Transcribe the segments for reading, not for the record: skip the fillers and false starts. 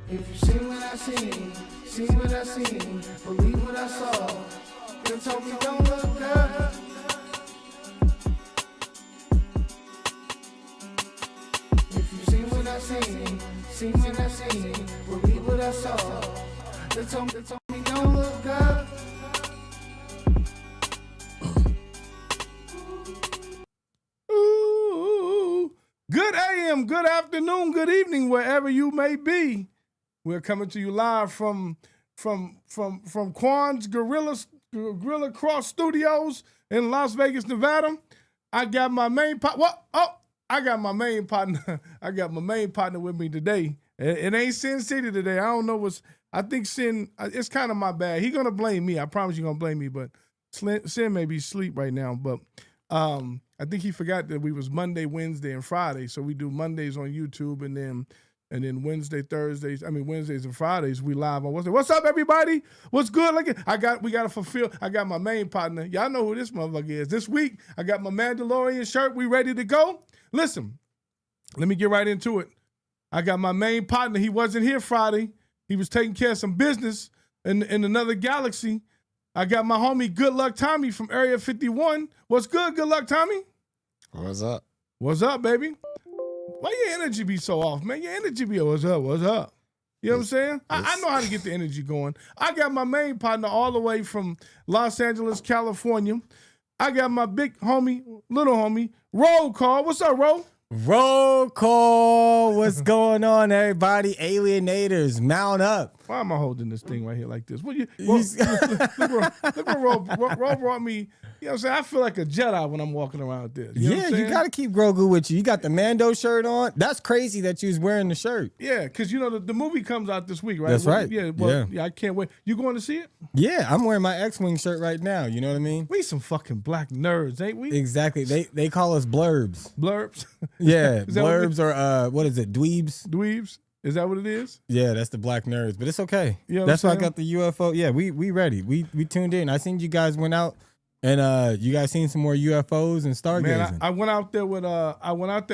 If you seen what I seen what I seen, believe what I saw, then told me don't look up. If you seen what I seen, believe what I saw, then told me don't look up. Ooh. Good AM, good afternoon, good evening, wherever you may be. We're coming to you live from Quan's Gorilla Cross Studios in Las Vegas, Nevada. I got my main I got my main partner. I got my main partner with me today. It ain't Sin City today. I don't know what's. I think Sin. It's kind of my bad. He gonna blame me. I promise you gonna blame me. But Sin may be asleep right now. But I think he forgot that we was Monday, Wednesday, and Friday. So we do Mondays on YouTube, and then Wednesdays and Fridays we live on What's up, everybody? What's good? We gotta fulfill. I got my main partner. Y'all know who this motherfucker is. This week I got my Mandalorian shirt. We ready to go? Listen, let me get right into it. I got my main partner. He wasn't here Friday. He was taking care of some business in another galaxy. I got my homie Good Luck Tommy from Area 51. What's good, Good Luck Tommy? What's up? What's up, baby? Why your energy be so off, man? Your energy be, what's up? You know what I'm saying? I know how to get the energy going. I got my main partner all the way from Los Angeles, California. I got my big homie, little homie, Roll Call. What's up, Roll? Roll call. What's going on, everybody? Alienators, mount up. Why am I holding this thing right here like this? Look what Roll brought me. You know what I'm saying? I feel like a Jedi when I'm walking around this. You know what I'm saying? You got to keep Grogu with you. You got the Mando shirt on. That's crazy that you was wearing the shirt. Yeah, because you know the movie comes out this week, right? That's right. Yeah, I can't wait. You going to see it? Yeah, I'm wearing my X-Wing shirt right now. You know what I mean? We some fucking black nerds, ain't we? Exactly. They call us blurbs. Blurbs? Yeah, blurbs or what is it? Dweebs? Dweebs? Is that what it is? Yeah, that's the black nerds, but it's okay. You know that's why I got the UFO. Yeah, we ready. We tuned in. I seen you guys went out and you guys seen some more UFOs and stargazing. Man, I went out there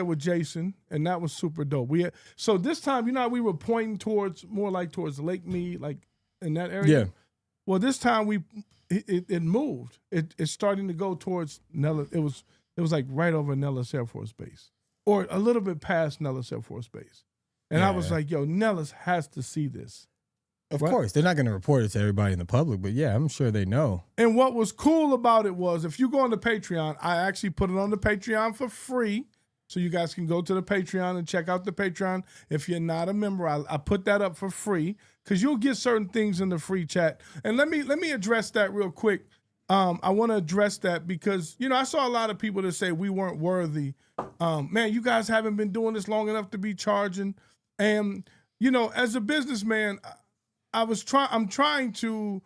with Jason, and that was super dope. So this time, you know how we were pointing towards Lake Mead, like in that area? Yeah. Well, this time it moved. It's starting to go towards Nellis. It was like right over Nellis Air Force Base, or a little bit past Nellis Air Force Base. And I was like, yo, Nellis has to see this. Of course. They're not going to report it to everybody in the public, but yeah, I'm sure they know. And what was cool about it was if you go on the Patreon, I actually put it on the Patreon for free. So you guys can go to the Patreon and check out the Patreon. If you're not a member, I put that up for free because you'll get certain things in the free chat. And let me address that real quick. I want to address that because, you know, I saw a lot of people that say we weren't worthy. Man, you guys haven't been doing this long enough to be charging. And, you know, as a businessman, I'm trying to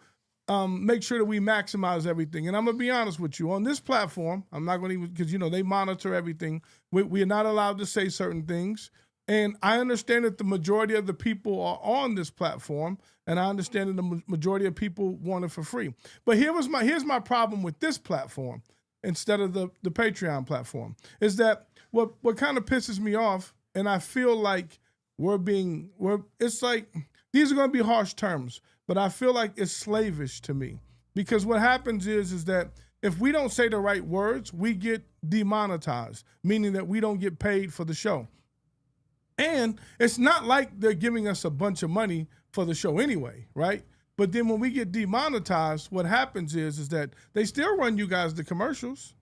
make sure that we maximize everything. And I'm going to be honest with you. On this platform, I'm not going to even, because, you know, they monitor everything. We are not allowed to say certain things. And I understand that the majority of the people are on this platform, and I understand that the majority of people want it for free. But here's my problem with this platform instead of the Patreon platform, is that what kind of pisses me off, and I feel like it's like, these are going to be harsh terms, but I feel like it's slavish to me. Because what happens is that if we don't say the right words, we get demonetized, meaning that we don't get paid for the show. And it's not like they're giving us a bunch of money for the show anyway, right? But then when we get demonetized, what happens is that they still run you guys the commercials.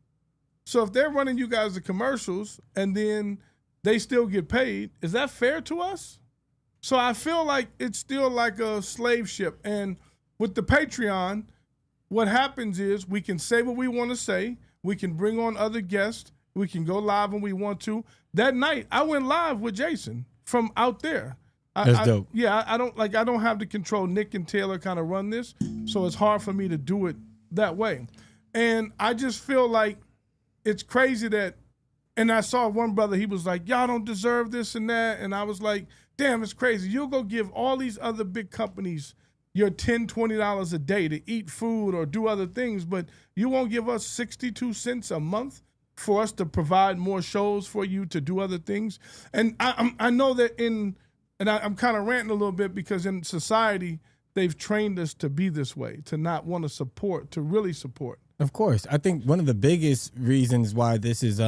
So if they're running you guys the commercials and then they still get paid, is that fair to us? So I feel like it's still like a slave ship. And with the Patreon, what happens is we can say what we want to say. We can bring on other guests. We can go live when we want to. That night, I went live with Jason from out there. That's dope. Yeah, I don't have the control. Nick and Taylor kind of run this, so it's hard for me to do it that way. And I just feel like it's crazy that, and I saw one brother, he was like, y'all don't deserve this and that. And I was like, damn, it's crazy. You'll go give all these other big companies your $10, $20 a day to eat food or do other things, but you won't give us 62 cents a month for us to provide more shows for you to do other things. And I know that in and I'm kind of ranting a little bit because in society they've trained us to be this way, to not want to support, to really support. Of course. I think one of the biggest reasons why this is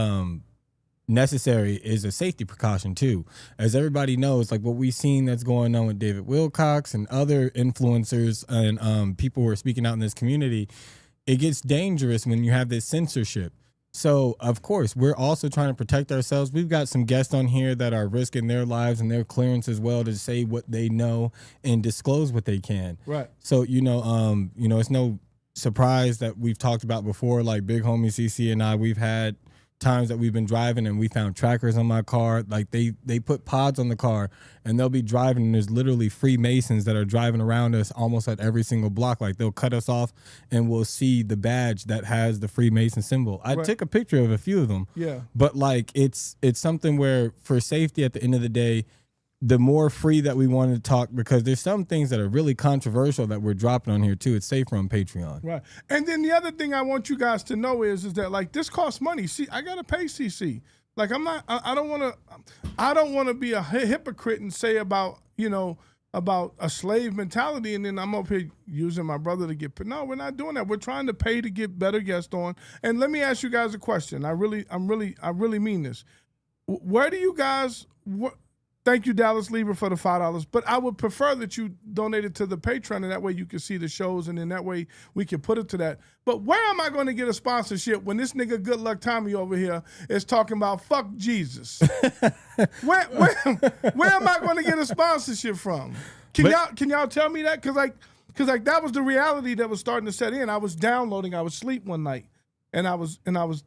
necessary is a safety precaution too. As everybody knows, like what we've seen that's going on with David Wilcox and other influencers and people who are speaking out in this community, it gets dangerous when you have this censorship. So, of course, we're also trying to protect ourselves. We've got some guests on here that are risking their lives and their clearance as well to say what they know and disclose what they can. Right. So, it's no surprise that we've talked about before, like Big Homie CC and I, we've had times that we've been driving and we found trackers on my car. Like they put pods on the car and they'll be driving and there's literally Freemasons that are driving around us almost at every single block. Like they'll cut us off and we'll see the badge that has the Freemason symbol. I took a picture of a few of them. Yeah. But like it's something where for safety at the end of the day, the more free that we want to talk, because there's some things that are really controversial that we're dropping on here too. It's safer on Patreon. Right. And then the other thing I want you guys to know is that like this costs money. See, I gotta pay CC. Like I don't want to be a hypocrite and say about a slave mentality, and then I'm up here using my brother to get. No, we're not doing that. We're trying to pay to get better guests on. And let me ask you guys a question. I really mean this. Where do you guys? Thank you, Dallas Lieber, for the $5. But I would prefer that you donate it to the Patreon, and that way you can see the shows, and then that way we can put it to that. But where am I going to get a sponsorship when this nigga Good Luck Tommy over here is talking about fuck Jesus? where am I going to get a sponsorship from? Can y'all tell me that? Because that was the reality that was starting to set in. I was downloading. I was asleep one night. And I was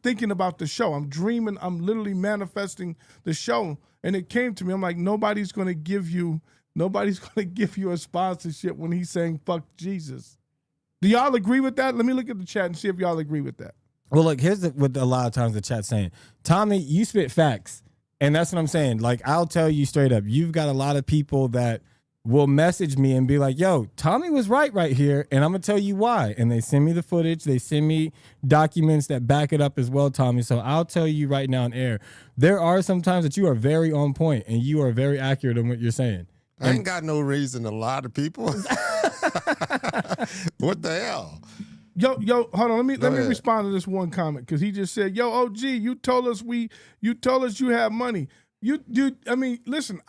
thinking about the show. I'm dreaming. I'm literally manifesting the show. And it came to me. I'm like, nobody's going to give you a sponsorship when he's saying fuck Jesus. Do y'all agree with that? Let me look at the chat and see if y'all agree with that. Well, look, here's what a lot of times the chat's saying. Tommy, you spit facts. And that's what I'm saying. Like, I'll tell you straight up, you've got a lot of people that will message me and be like, yo, Tommy was right here, and I'm going to tell you why. And they send me the footage. They send me documents that back it up as well, Tommy. So I'll tell you right now on air, there are some times that you are very on point and you are very accurate in what you're saying. I ain't got no reason to lie to people. What the hell? Yo, hold on. Let me respond to this one comment, because he just said, "Yo, OG, you told us you have money. I mean, listen,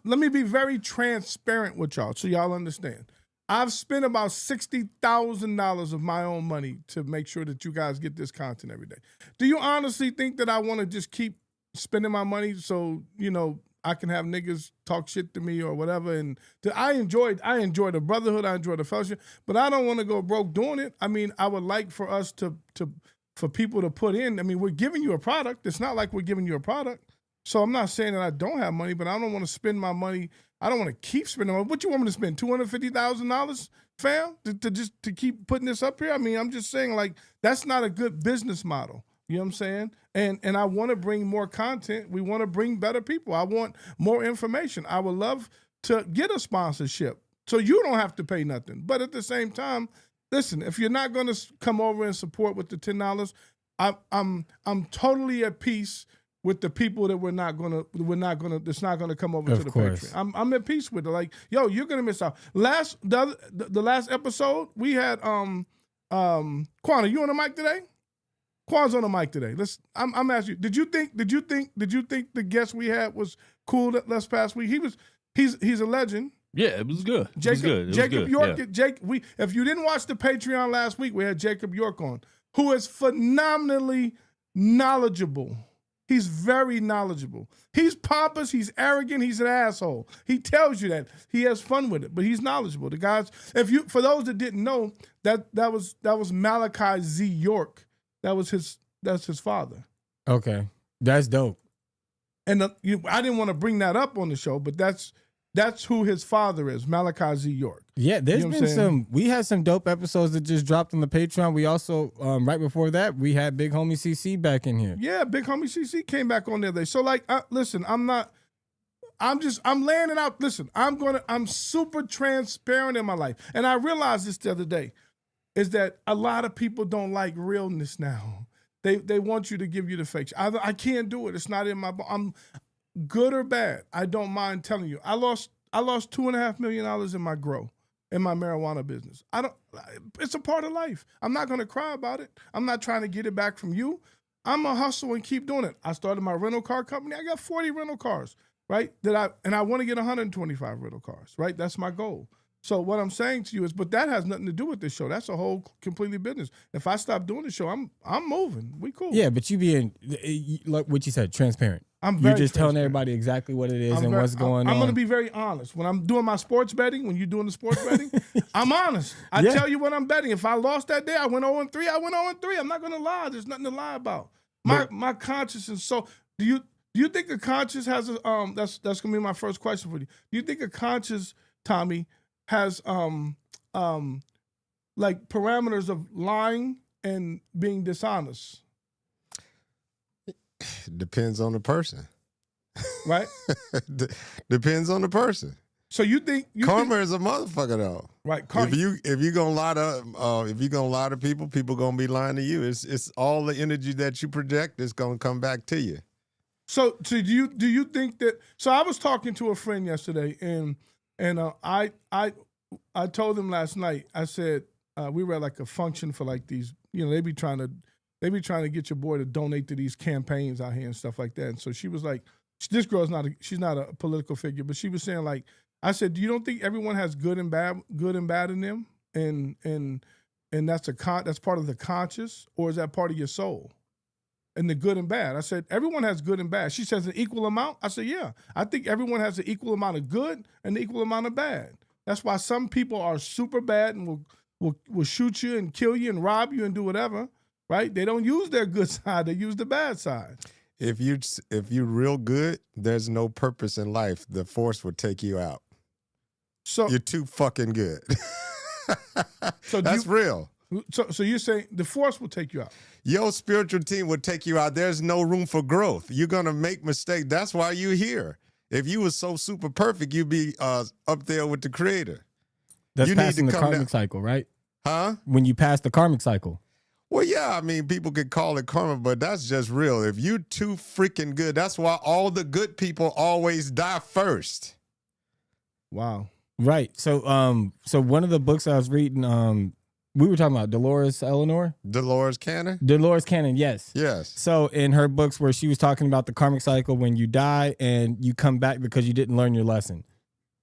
let me be very transparent with y'all so y'all understand. I've spent about $60,000 of my own money to make sure that you guys get this content every day. Do you honestly think that I want to just keep spending my money so I can have niggas talk shit to me or whatever? And I enjoy the brotherhood, I enjoy the fellowship, but I don't want to go broke doing it. I mean, I would like for us for people to put in. I mean, we're giving you a product. It's not like we're giving you a product. So I'm not saying that I don't have money, but I don't want to spend my money. I don't want to keep spending money. What you want me to spend, $250,000, fam, to keep putting this up here? I mean, I'm just saying, like, that's not a good business model. You know what I'm saying? And I want to bring more content. We want to bring better people. I want more information. I would love to get a sponsorship so you don't have to pay nothing. But at the same time, listen, if you're not going to come over and support with the $10, I'm totally at peace with the people that that's not gonna come over to the Patreon. I'm at peace with it. Like, yo, you're gonna miss out. The last episode we had Quan, are you on the mic today? Quan's on the mic today. I'm asking you, did you think the guest we had was cool last past week? He's a legend. Yeah, it was good. Jacob York. Yeah. If you didn't watch the Patreon last week, we had Jacob York on, who is phenomenally knowledgeable. He's very knowledgeable. He's pompous. He's arrogant. He's an asshole. He tells you that. He has fun with it, but he's knowledgeable. The guys, for those that didn't know, that was Malachi Z. York. That's his father. Okay, that's dope. And I didn't want to bring that up on the show, but that's who his father is, Malachi Z. York. Yeah, there's been we had some dope episodes that just dropped on the Patreon. We also, right before that, we had Big Homie CC back in here. Yeah, Big Homie CC came back on there. So like, listen, I'm laying it out. Listen, I'm super transparent in my life. And I realized this the other day, is that a lot of people don't like realness now. They want you to give you the fakes. I can't do it. It's not in my, good or bad, I don't mind telling you. I lost $2.5 million in my grow, in my marijuana business. It's a part of life. I'm not going to cry about it. I'm not trying to get it back from you. I'm going to hustle and keep doing it. I started my rental car company. I got 40 rental cars, right? And I want to get 125 rental cars, right? That's my goal. So what I'm saying to you is, but that has nothing to do with this show. That's a whole completely business. If I stop doing the show, I'm moving. We cool. Yeah, but you being, like what you said, transparent. You're just telling everybody exactly what it is what's going on. I'm going to be very honest. When I'm doing my sports betting, when you're doing the sports betting, I'm honest. I tell you what I'm betting. If I lost that day, I went 0-3. I went 0-3. I'm not going to lie. There's nothing to lie about. My conscience is so. Do you think a conscience has a that's going to be my first question for you. Do you think a conscience, Tommy, has like parameters of lying and being dishonest? Depends on the person. Right? Depends on the person. So you think karma is a motherfucker though. Right. If you gonna lie to people gonna be lying to you. It's all the energy that you project is gonna come back to you. So do you think that? So I was talking to a friend yesterday, and I told him last night. I said we were at like a function for like these. They be trying to get your boy to donate to these campaigns out here and stuff like that. And so she was like, this girl's she's not a political figure, but she was saying like, I said, you don't think everyone has good and bad in them, and that's part of the conscious, or is that part of your soul? And the good and bad. I said, everyone has good and bad. She says an equal amount. I said, yeah, I think everyone has an equal amount of good and an equal amount of bad. That's why some people are super bad and will shoot you and kill you and rob you and do whatever. Right? They don't use their good side. They use the bad side. If you're real good, there's no purpose in life. The force would take you out. So you're too fucking good. So that's real. So you're saying the force will take you out? Your spiritual team would take you out. There's no room for growth. You're gonna make mistakes. That's why you're here. If you were so super perfect, you'd be up there with the Creator. That's passing the karmic cycle, right? Huh? When you pass the karmic cycle. Well, yeah, I mean, people could call it karma, but that's just real. If you're too freaking good, that's why all the good people always die first. Wow. Right. So one of the books I was reading, we were talking about Dolores Cannon? Dolores Cannon, yes. Yes. So in her books where she was talking about the karmic cycle, when you die and you come back because you didn't learn your lesson.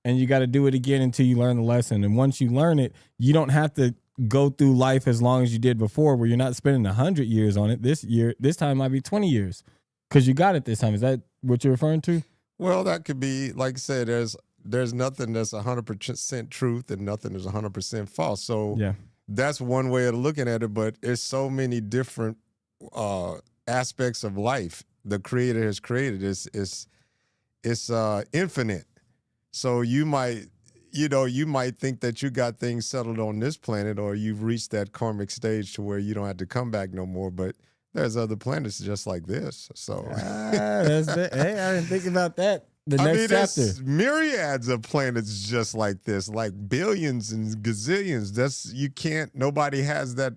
And you got to do it again until you learn the lesson. And once you learn it, you don't have to go through life as long as you did before, where you're not spending 100 years on it. This time might be 20 years because you got it this time. Is that what you're referring to? Well, that could be, like I said, there's nothing that's 100% truth and nothing is 100% false. So yeah, that's one way of looking at it, but it's so many different aspects of life the Creator has created. It's infinite. So you might think that you got things settled on this planet, or you've reached that karmic stage to where you don't have to come back no more. But there's other planets just like this. So hey, I didn't think about that. Next chapter. There's myriads of planets just like this, like billions and gazillions. Nobody has that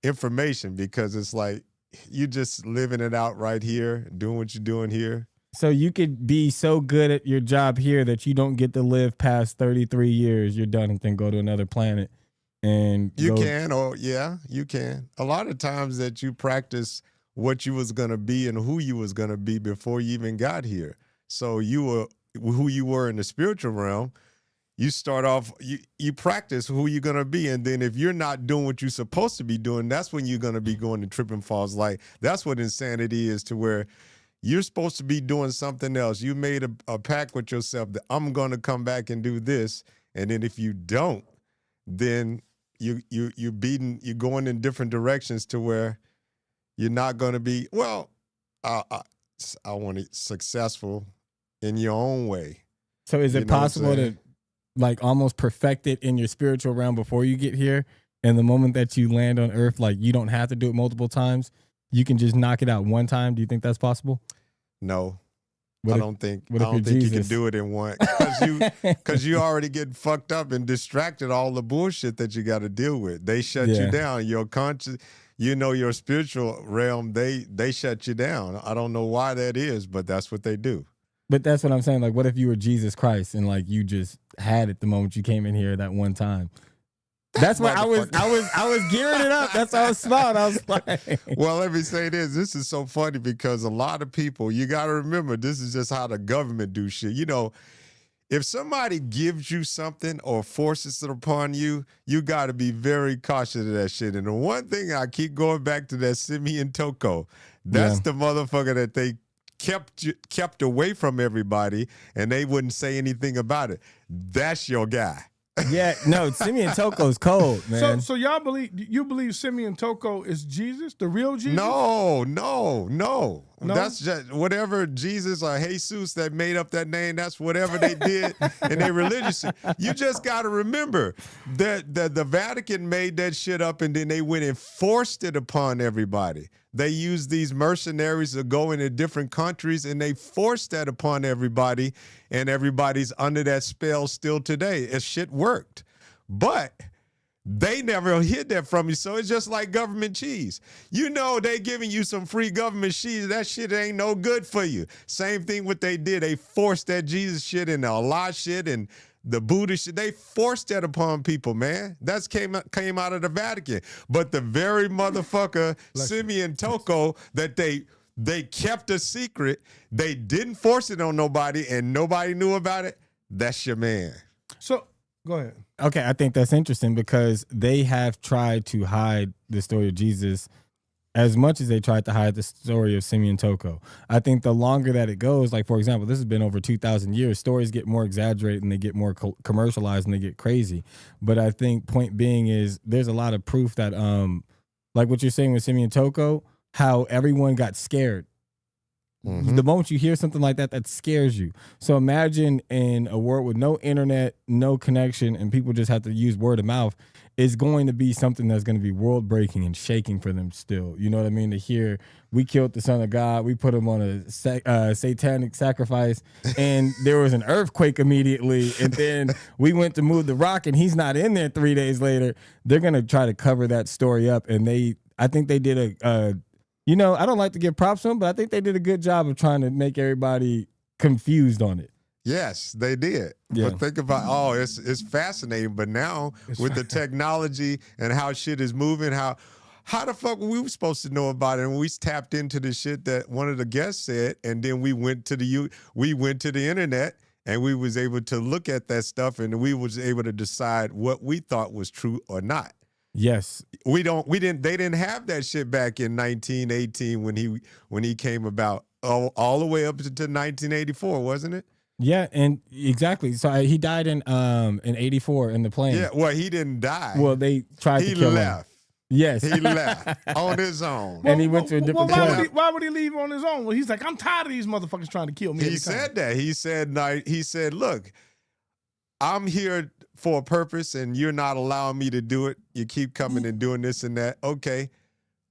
information because it's like you just living it out right here, doing what you're doing here. So you could be so good at your job here that you don't get to live past 33 years. You're done and then go to another planet. And you can. A lot of times that you practice what you was going to be and who you was going to be before you even got here. So you were who you were in the spiritual realm. You start off, you practice who you're going to be. And then if you're not doing what you're supposed to be doing, that's when you're going to be going to trip and falls. Like, that's what insanity is, to where you're supposed to be doing something else. You made a pact with yourself that I'm going to come back and do this. And then if you don't, then you're going in different directions to where you're not going to be, I want it successful in your own way. So is it possible to like almost perfect it in your spiritual realm before you get here? And the moment that you land on Earth, like you don't have to do it multiple times. You can just knock it out one time. Do you think that's possible? No, I don't think you can do it in one, because you already get fucked up and distracted all the bullshit that you got to deal with. They shut you down. Your conscious, your spiritual realm, they shut you down. I don't know why that is, but that's what they do. But that's what I'm saying. Like, what if you were Jesus Christ and like you just had it the moment you came in here that one time? That's why I was gearing it up. That's how I was smiling. I was like, well, let me say this. This is so funny because a lot of people, you got to remember, this is just how the government do shit. You know, if somebody gives you something or forces it upon you, you got to be very cautious of that shit. And the one thing I keep going back to that Simeon Toko, that's the motherfucker that they kept away from everybody and they wouldn't say anything about it. That's your guy. Yeah, no, Simeon Toko's cold, man. So y'all believe Simeon Toko is Jesus, the real Jesus? No. That's just whatever Jesus or Jesus that made up that name. That's whatever they did in their religion. You just got to remember that the Vatican made that shit up and then they went and forced it upon everybody. They used these mercenaries to go into different countries and they forced that upon everybody, and everybody's under that spell still today. It shit worked. But they never hid that from you. So it's just like government cheese. You know they giving you some free government cheese. That shit ain't no good for you. Same thing what they did. They forced that Jesus shit and the Allah shit and the Buddha shit. They forced that upon people, man. That's came out of the Vatican. But the very motherfucker, Simeon Toko, that they kept a secret, they didn't force it on nobody and nobody knew about it, that's your man. So, go ahead. Okay, I think that's interesting because they have tried to hide the story of Jesus as much as they tried to hide the story of Simeon Toko. I think the longer that it goes, like, for example, this has been over 2,000 years, stories get more exaggerated and they get more commercialized and they get crazy. But I think point being is there's a lot of proof that, like what you're saying with Simeon Toko, how everyone got scared. Mm-hmm. The moment you hear something like that, that scares you. So imagine in a world with no internet, no connection, and people just have to use word of mouth, it's going to be something that's going to be world breaking and shaking for them still. You know what I mean? To hear we killed the Son of God, we put him on a satanic sacrifice, and there was an earthquake immediately, and then we went to move the rock, and he's not in there 3 days later. They're going to try to cover that story up, and I think they did you know, I don't like to give props to them, but I think they did a good job of trying to make everybody confused on it. Yes, they did. Yeah. But think about, it's fascinating. But now with the technology and how shit is moving, how the fuck were we supposed to know about it? And we tapped into the shit that one of the guests said, and then we went to the internet and we was able to look at that stuff and we was able to decide what we thought was true or not. Yes. They didn't have that shit back in 1918 when he came about all the way up to 1984, wasn't it? Yeah, and exactly. So he died in 84 in the plane. Yeah, well, he didn't die. Well, they tried to kill him. He left. Yes. He left on his own. And he went to a different plane. Why would he leave on his own? Well, he's like, I'm tired of these motherfuckers trying to kill me. He said that. He said, look, I'm here for a purpose and you're not allowing me to do it. You keep coming and doing this and that. Okay,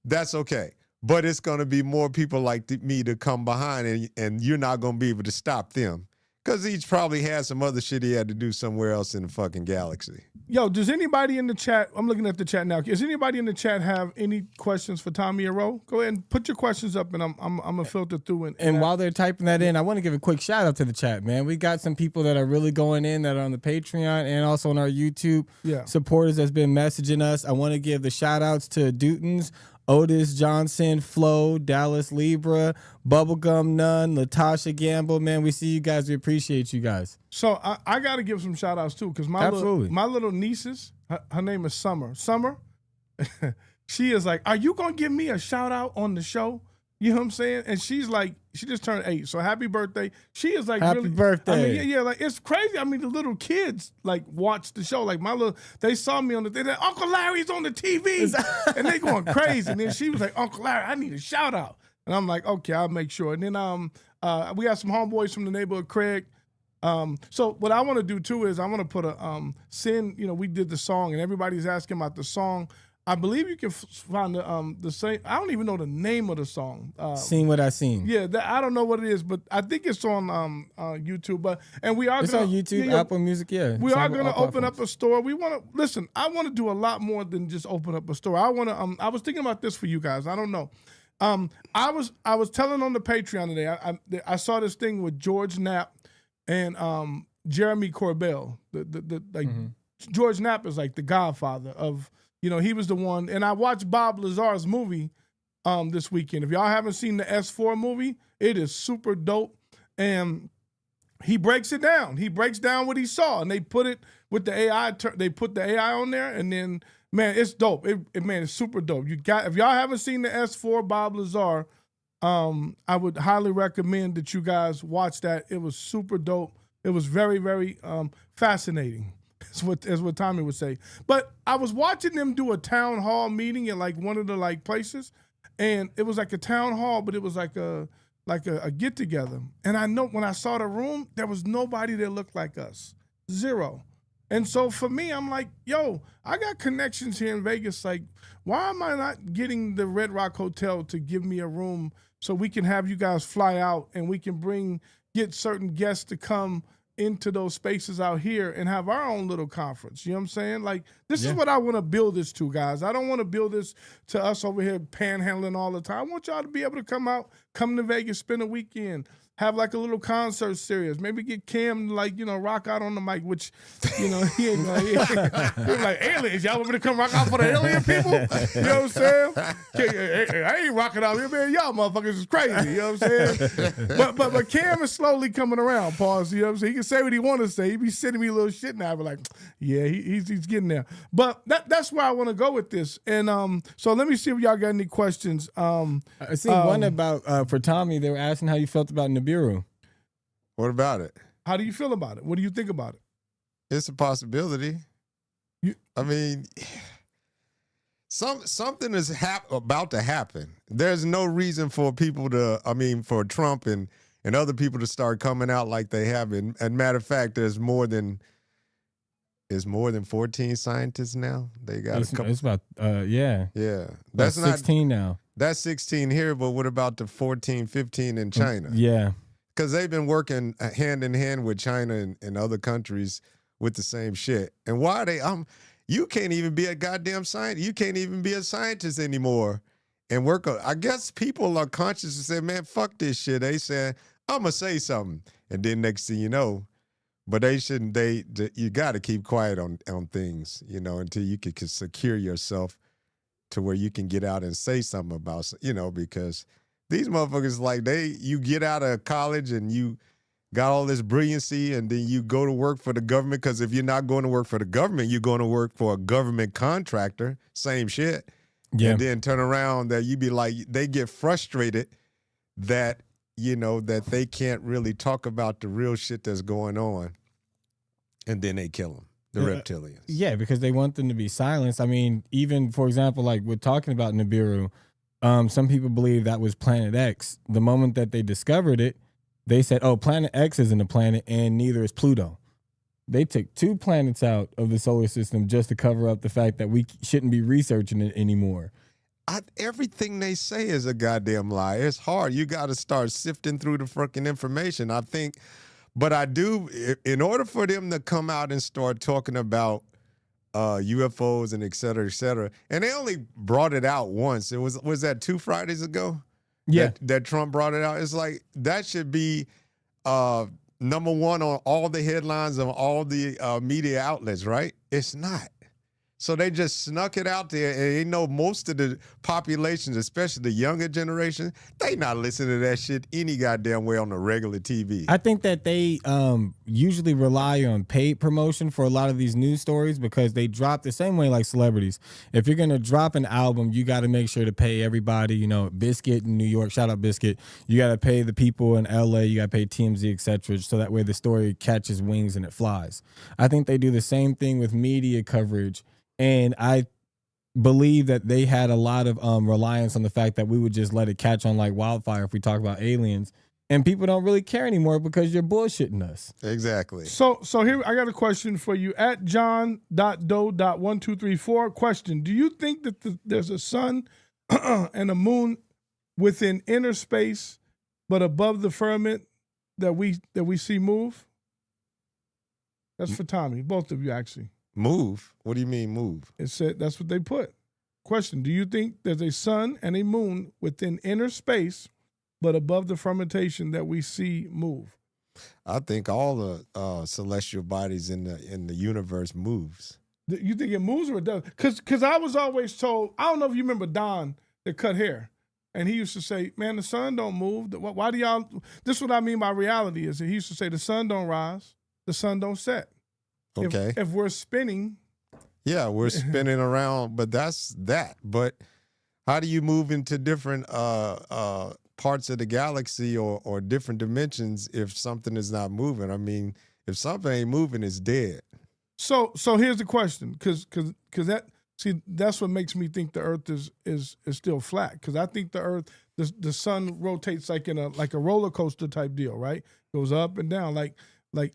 that's okay. But it's going to be more people like me to come behind and you're not going to be able to stop them. Because he probably had some other shit he had to do somewhere else in the fucking galaxy. Yo, does anybody in the chat, I'm looking at the chat now, does anybody in the chat have any questions for Tommy or Ro? Go ahead and put your questions up and I'm going to filter through. And while they're typing that in, I want to give a quick shout out to the chat, man. We got some people that are really going in that are on the Patreon and also on our YouTube supporters that's been messaging us. I want to give the shout outs to Dutons, Otis Johnson, Flo, Dallas Libra, Bubblegum Nunn, Latasha Gamble. Man, we see you guys. We appreciate you guys. So I got to give some shout outs too, because my little nieces, her name is Summer. Summer, she is like, are you going to give me a shout out on the show? You know what I'm saying? And she's like, she just turned 8. So happy birthday. She is like, happy birthday. I mean, yeah, like it's crazy. I mean, the little kids like watch the show. Like they saw me they're like, Uncle Larry's on the TV. And they going crazy. And then she was like, Uncle Larry, I need a shout out. And I'm like, okay, I'll make sure. And then we got some homeboys from the neighborhood, Craig. So what I want to do too is I want to put we did the song and everybody's asking about the song. I believe you can find the same. I don't even know the name of the song. Seen What I Seen. Yeah, I don't know what it is, but I think it's on YouTube. It's on YouTube, Apple Music. Yeah, we are going to open up a store. We want to listen. I want to do a lot more than just open up a store. I want to. I was thinking about this for you guys. I don't know. I was telling on the Patreon today. I saw this thing with George Knapp and Jeremy Corbell. George Knapp is like the godfather of, he was the one. And I watched Bob Lazar's movie this weekend. If y'all haven't seen the S4 movie, it is super dope. And he breaks it down. He breaks down what he saw, and they put it with the AI. They put the AI on there, and then man, it's dope. It's super dope. If y'all haven't seen the S4 Bob Lazar, I would highly recommend that you guys watch that. It was super dope. It was very, very fascinating. Is what Tommy would say. But I was watching them do a town hall meeting at like one of the like places, and it was like a town hall, but it was like a get together. And I know when I saw the room, there was nobody that looked like us. Zero. And so for me, I'm like, yo, I got connections here in Vegas. Like, why am I not getting the Red Rock Hotel to give me a room so we can have you guys fly out and we can get certain guests to come into those spaces out here and have our own little conference. You know what I'm saying? Like, this is what I want to build this to, guys. I don't want to build this to us over here panhandling all the time. I want y'all to be able to come to Vegas, spend a weekend, have like a little concert series. Maybe get Cam to rock out on the mic, which, he ain't gonna he's like, aliens, y'all want me to come rock out for the alien people? You know what I'm saying? I ain't rocking out here, man. Y'all motherfuckers is crazy. You know what I'm saying? But Cam is slowly coming around, pause. You know what I'm saying? He can say what he want to say. He be sending me a little shit now. I be like, yeah, he's getting there. But that's where I want to go with this. And so let me see if y'all got any questions. I see one about, for Tommy, they were asking how you felt about Nibiru. What about it? How do you feel about it? What do you think about it? It's a possibility. I mean, something is about to happen. There's no reason for people for Trump and other people to start coming out like they have. And matter of fact, there's more than 14 scientists now. They got a couple. It's about yeah. That's not 16 now. That's 16 here, but what about the 14, 15 in China? Yeah. Because they've been working hand in hand with China and other countries with the same shit. And why are they? You can't even be a goddamn scientist. You can't even be a scientist anymore and work. I guess people are conscious and say, man, fuck this shit. They say, I'm going to say something. And then next thing you know, but they shouldn't, you got to keep quiet on things, until you can secure yourself to where you can get out and say something about, because these motherfuckers, you get out of college and you got all this brilliancy and then you go to work for the government, because if you're not going to work for the government, you're going to work for a government contractor, same shit. Yeah. And then turn around that you be like, they get frustrated that, that they can't really talk about the real shit that's going on. And then they kill them, the reptilians. Yeah, because they want them to be silenced. I mean, even, for example, like we're talking about Nibiru, some people believe that was Planet X. The moment that they discovered it, they said, oh, Planet X isn't a planet and neither is Pluto. They took 2 planets out of the solar system just to cover up the fact that we shouldn't be researching it anymore. Everything they say is a goddamn lie. It's hard. You got to start sifting through the fucking information, I think. But I do, in order for them to come out and start talking about UFOs and et cetera, and they only brought it out once. It was that 2 Fridays ago? Yeah. That Trump brought it out. It's like, that should be number 1 on all the headlines of all the media outlets, right? It's not. So they just snuck it out there, and they know most of the populations, especially the younger generation, they not listening to that shit any goddamn way on the regular TV. I think that they usually rely on paid promotion for a lot of these news stories, because they drop the same way like celebrities. If you're going to drop an album, you got to make sure to pay everybody, Biscuit in New York, shout out Biscuit. You got to pay the people in LA, you got to pay TMZ, et cetera, so that way the story catches wings and it flies. I think they do the same thing with media coverage. And I believe that they had a lot of reliance on the fact that we would just let it catch on like wildfire if we talk about aliens. And people don't really care anymore because you're bullshitting us. Exactly. So here, I got a question for you. At John.doe.1234, question. Do you think that there's a sun and a moon within inner space, but above the firmament that we see move? That's for Tommy. Both of you, actually. Move? What do you mean move? It said that's what they put. Question: do you think there's a sun and a moon within inner space, but above the fermentation that we see move? I think all the celestial bodies in the universe moves. You think it moves or it does? Because I was always told, I don't know if you remember Don that cut hair, and he used to say, man, the sun don't move. Why do y'all, this is what I mean by reality is that he used to say the sun don't rise, the sun don't set. Okay. If we're spinning. Yeah, we're spinning around, but that's that. But how do you move into different parts of the galaxy or different dimensions if something is not moving? I mean, if something ain't moving, it's dead. So here's the question, because that's what makes me think the Earth is still flat. Because I think the Earth, the sun rotates like in a roller coaster type deal, right? Goes up and down. Like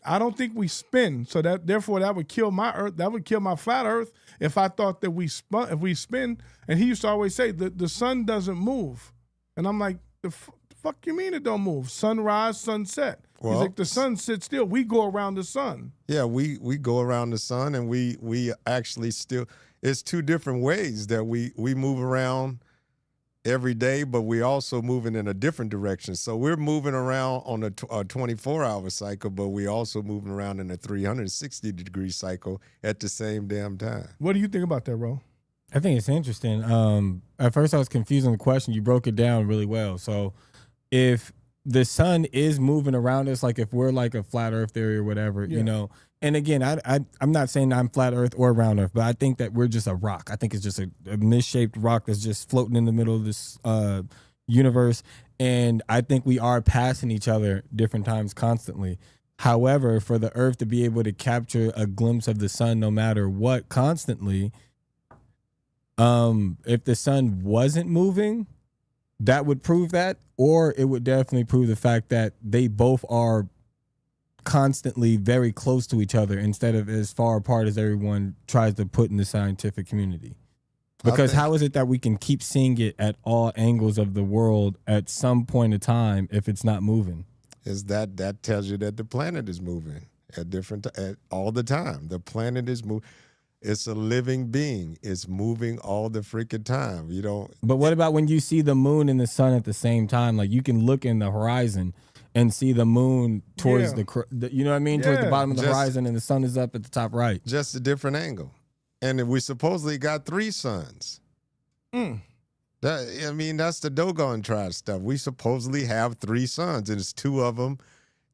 I don't think we spin. So therefore that would kill my Earth. That would kill my flat Earth if I thought that if we spin. And he used to always say the sun doesn't move, and I'm like, the fuck you mean it don't move? Sunrise, sunset. Well, he's like, the sun sits still. We go around the sun. Yeah, we go around the sun, and we actually still. It's two different ways that we move around every day, but we also moving in a different direction. So we're moving around on a 24-hour cycle, but we also moving around in a 360-degree cycle at the same damn time. What do you think about that, Ro? I think it's interesting. At first I was confused on the question. You broke it down really well. So if the sun is moving around us, like if we're like a flat earth theory or whatever, you know, and again, I'm not saying I'm flat earth or round earth, but I think that we're just a rock. I think it's just a misshaped rock that's just floating in the middle of this universe. And I think we are passing each other different times constantly. However, for the earth to be able to capture a glimpse of the sun no matter what constantly, if the sun wasn't moving, that would prove that, or it would definitely prove the fact that they both are constantly very close to each other instead of as far apart as everyone tries to put in the scientific community. Because how is it that we can keep seeing it at all angles of the world at some point in time if it's not moving? Is that tells you that the planet is moving at all the time. The planet is moving. It's a living being. It's moving all the freaking time. You don't. But what about when you see the moon and the sun at the same time? Like you can look in the horizon and see the moon towards the you know what I mean? Towards the bottom of the horizon, and the sun is up at the top right. Just a different angle. And we supposedly got 3 suns. That's the Dogon tribe stuff. We supposedly have 3 suns, and it's 2 of them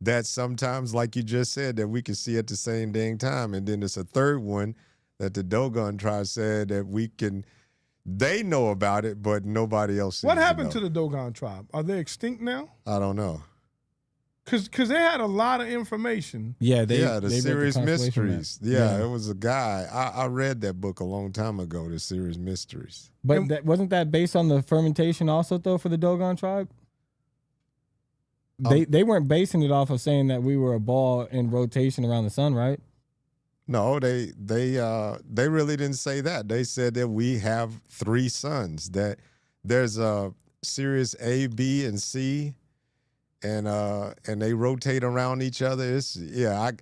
that sometimes, like you just said, that we can see at the same dang time. And then there's a 3rd one that the Dogon tribe said that they know about it, but nobody else. What happened to the Dogon tribe? Are they extinct now? I don't know. Because they had a lot of information. Yeah, the Serious Mysteries. Yeah, it was a guy. I read that book a long time ago, the Serious Mysteries. But wasn't that based on the fermentation also, though, for the Dogon tribe? They weren't basing it off of saying that we were a ball in rotation around the sun, right? No, they really didn't say that. They said that we have 3 suns. That there's a Sirius A, B, and C, and they rotate around each other. I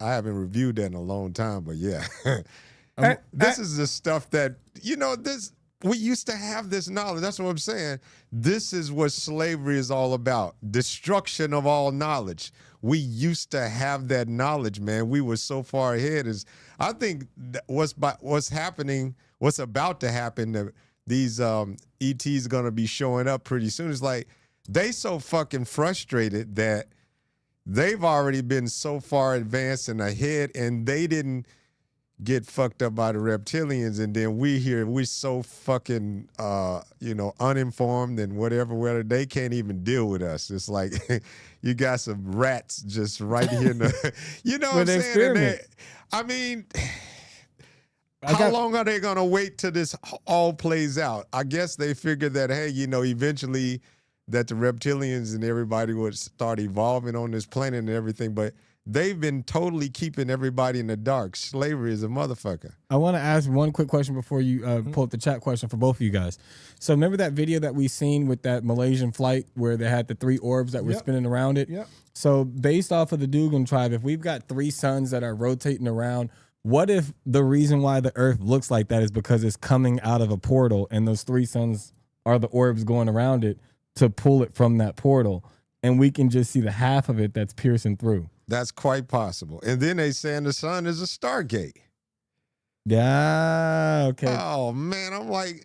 haven't reviewed that in a long time, but yeah, this is the stuff that we used to have this knowledge. That's what I'm saying. This is what slavery is all about: destruction of all knowledge. We used to have that knowledge, man. We were so far ahead. I think what's about to happen, these ETs gonna be showing up pretty soon. It's like they so fucking frustrated that they've already been so far advanced and ahead, and they didn't get fucked up by the reptilians, and then we're so fucking uninformed and whatever they can't even deal with us. It's like you got some rats just right here in the what I'm saying? How long are they gonna wait till this all plays out? I guess they figured that eventually that the reptilians and everybody would start evolving on this planet and everything, but they've been totally keeping everybody in the dark. Slavery is a motherfucker. I want to ask one quick question before you pull up the chat question for both of you guys. So remember that video that we seen with that Malaysian flight where they had the 3 orbs that were spinning around it? Yep. So based off of the Dogon tribe, if we've got 3 suns that are rotating around, What if the reason why the Earth looks like that is because it's coming out of a portal, and those 3 suns are the orbs going around it to pull it from that portal, and we can just see the half of it that's piercing through? That's quite possible. And then they saying the sun is a stargate. Yeah, okay. Oh man, I'm like,